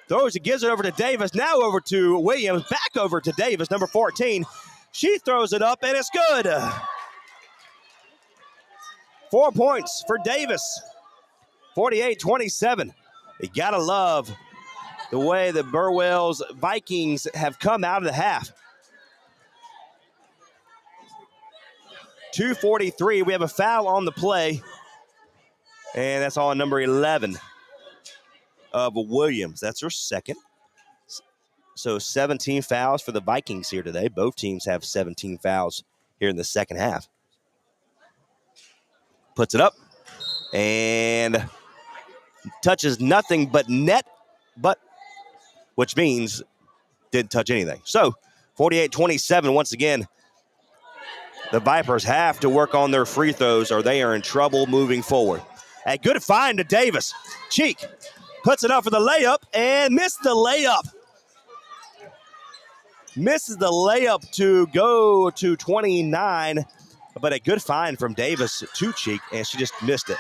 Throws it, gives it over to Davis. Now over to Williams. Back over to Davis, number 14. She throws it up, and it's good. 4 points for Davis. 48-27. You got to love the way the Burwell's Vikings have come out of the half. 2:43. We have a foul on the play, and that's on number 11 of Williams. That's her second. So 17 fouls for the Vikings here today. Both teams have 17 fouls here in the second half. Puts it up and touches nothing but net, which means didn't touch anything. So 48-27, once again, the Vipers have to work on their free throws or they are in trouble moving forward. A good find to Davis. Cheek puts it up for the layup and missed the layup. Misses the layup to go to 29, but a good find from Davis to Cheek, and she just missed it.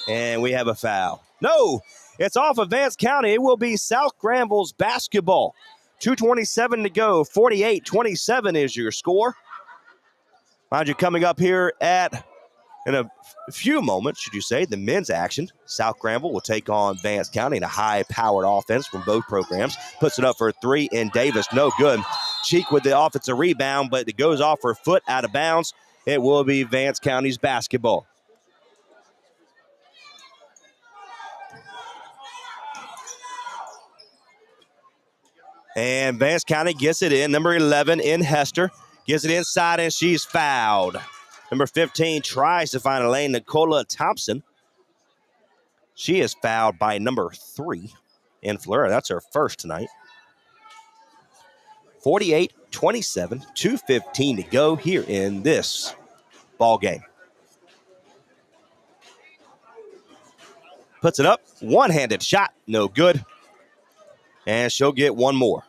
And we have a foul. No, it's off of Vance County. It will be South Granville's basketball. 2:27 to go. 48-27 is your score. Mind you, coming up here in a few moments, should you say, the men's action. South Granville will take on Vance County in a high-powered offense from both programs. Puts it up for a 3, and Davis, no good. Cheek with the offensive rebound, but it goes off her foot out of bounds. It will be Vance County's basketball. And Vance County gets it in. Number 11 in Hester. Gives it inside, and she's fouled. Number 15 tries to find a lane. Nicola Thompson. She is fouled by number 3 in Fleur. That's her first tonight. 48-27, 2:15 to go here in this ball game. Puts it up. One-handed shot. No good. And she'll get one more.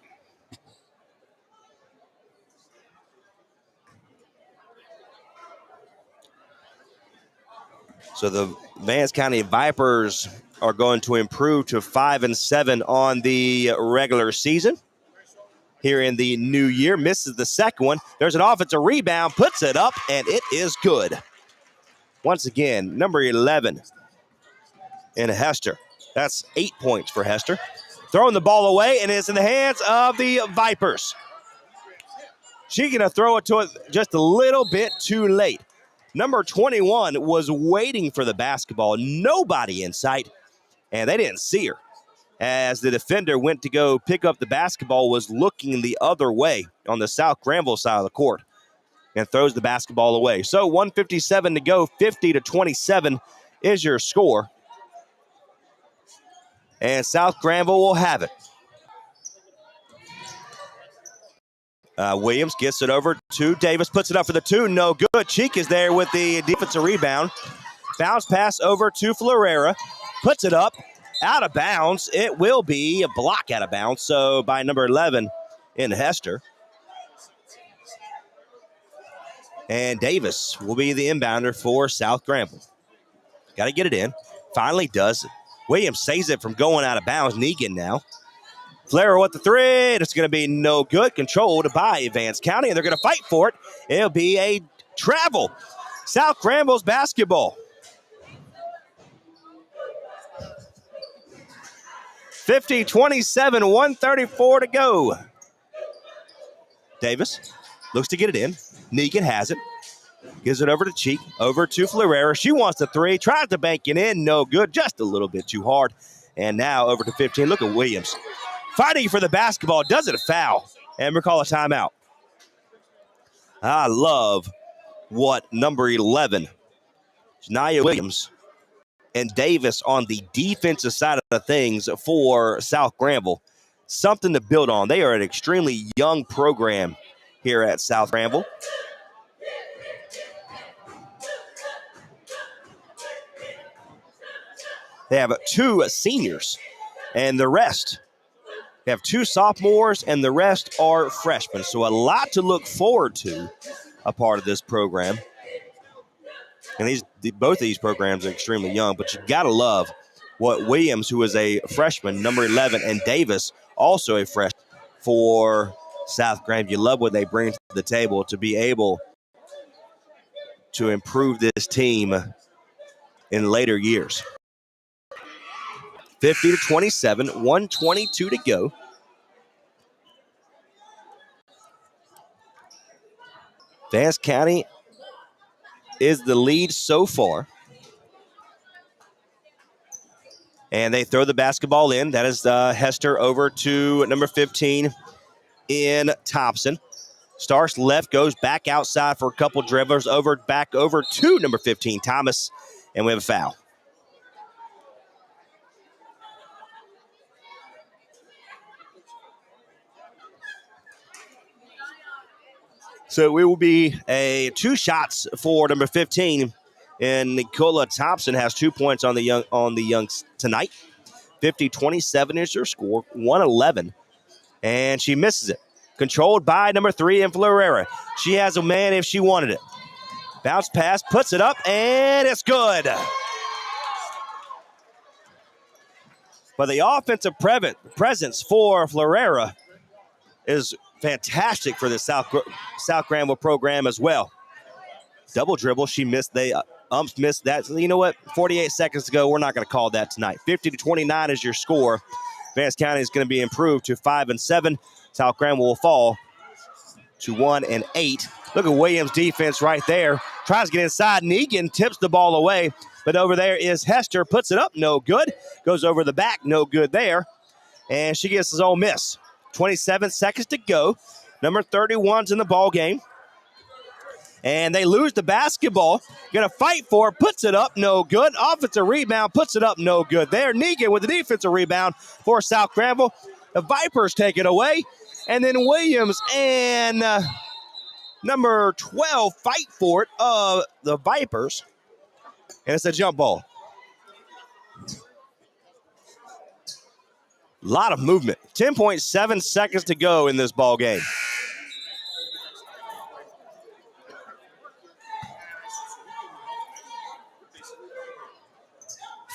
So the Vance County Vipers are going to improve to 5-7 on the regular season. Here in the new year, misses the second one. There's an offensive rebound, puts it up, and it is good. Once again, number 11 in Hester That's 8 points for Hester. Throwing the ball away, and it's in the hands of the Vipers. She's going to throw it to it just a little bit too late. Number 21 was waiting for the basketball. Nobody in sight, and they didn't see her. As the defender went to go pick up the basketball, was looking the other way on the South Granville side of the court and throws the basketball away. So 1:57 to go, 50-27 is your score. And South Granville will have it. Williams gets it over to Davis, puts it up for the two, no good. Cheek is there with the defensive rebound. Bounce pass over to Florera, puts it up, out of bounds. It will be a block out of bounds, so by number 11 in Hester. And Davis will be the inbounder for South Granville. Got to get it in. Finally does. Williams saves it from going out of bounds. Negan now. Flair with the three. It's going to be no good. Controlled by Vance County, and they're going to fight for it. It'll be a travel. South Granville's basketball. 50-27, 1:34 to go. Davis looks to get it in. Negan has it. Gives it over to Cheek, over to Florera. She wants the three, tries to bank it in, no good, just a little bit too hard. And now over to 15. Look at Williams. Fighting for the basketball, doesn't foul. And we call a timeout. I love what number 11, Nia Williams, and Davis on the defensive side of the things for South Granville. Something to build on. They are an extremely young program here at South Granville. They have 2 seniors, and the rest, they have 2 sophomores, and the rest are freshmen. So a lot to look forward to, a part of this program. And both of these programs are extremely young, but you got to love what Williams, who is a freshman, number 11, and Davis, also a freshman for South Granville. You love what they bring to the table to be able to improve this team in later years. 50-27, 1:22 to go. Vance County is the lead so far. And they throw the basketball in. That is Hester over to number 15 in Thompson. Starks left, goes back outside for a couple dribblers, back over to number 15, Thomas, and we have a foul. So it will be 2 shots for number 15, and Nicola Thompson has 2 points on the Youngs tonight. 50-27 is her score, 111, and she misses it. Controlled by number 3 in Florera. She has a man if she wanted it. Bounce pass, puts it up, and it's good. But the offensive presence for Florera is fantastic for the South Granville program as well. Double dribble, she missed. Umps missed that. So you know what? 48 seconds to go. We're not going to call that tonight. 50-29 is your score. Vance County is going to be improved to 5-7. South Granville will fall to 1-8. Look at Williams' defense right there. Tries to get inside. Negan tips the ball away. But over there is Hester. Puts it up. No good. Goes over the back. No good there. And she gets his own miss. 27 seconds to go. Number 31's in the ball game. And they lose the basketball. Going to fight for it. Puts it up. No good. Offensive rebound. Puts it up. No good there. Negan with the defensive rebound for South Granville. The Vipers take it away. And then Williams and number 12 fight for it. The Vipers. And it's a jump ball. A lot of movement. 10.7 seconds to go in this ball game.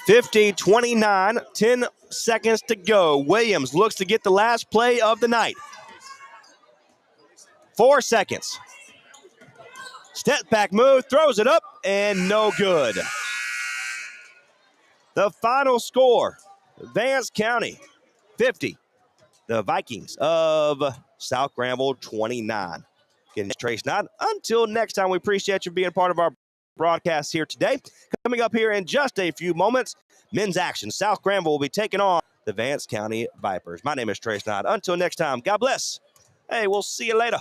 (50-29), 10 seconds to go. Williams looks to get the last play of the night. 4 seconds. Step back move, throws it up, and no good. The final score, Vance County 50. The Vikings of South Granville 29. Again, Trace Knott. Until next time, we appreciate you being part of our broadcast here today. Coming up here in just a few moments, men's action. South Granville will be taking on the Vance County Vipers. My name is Trace Knott. Until next time, God bless. Hey, we'll see you later.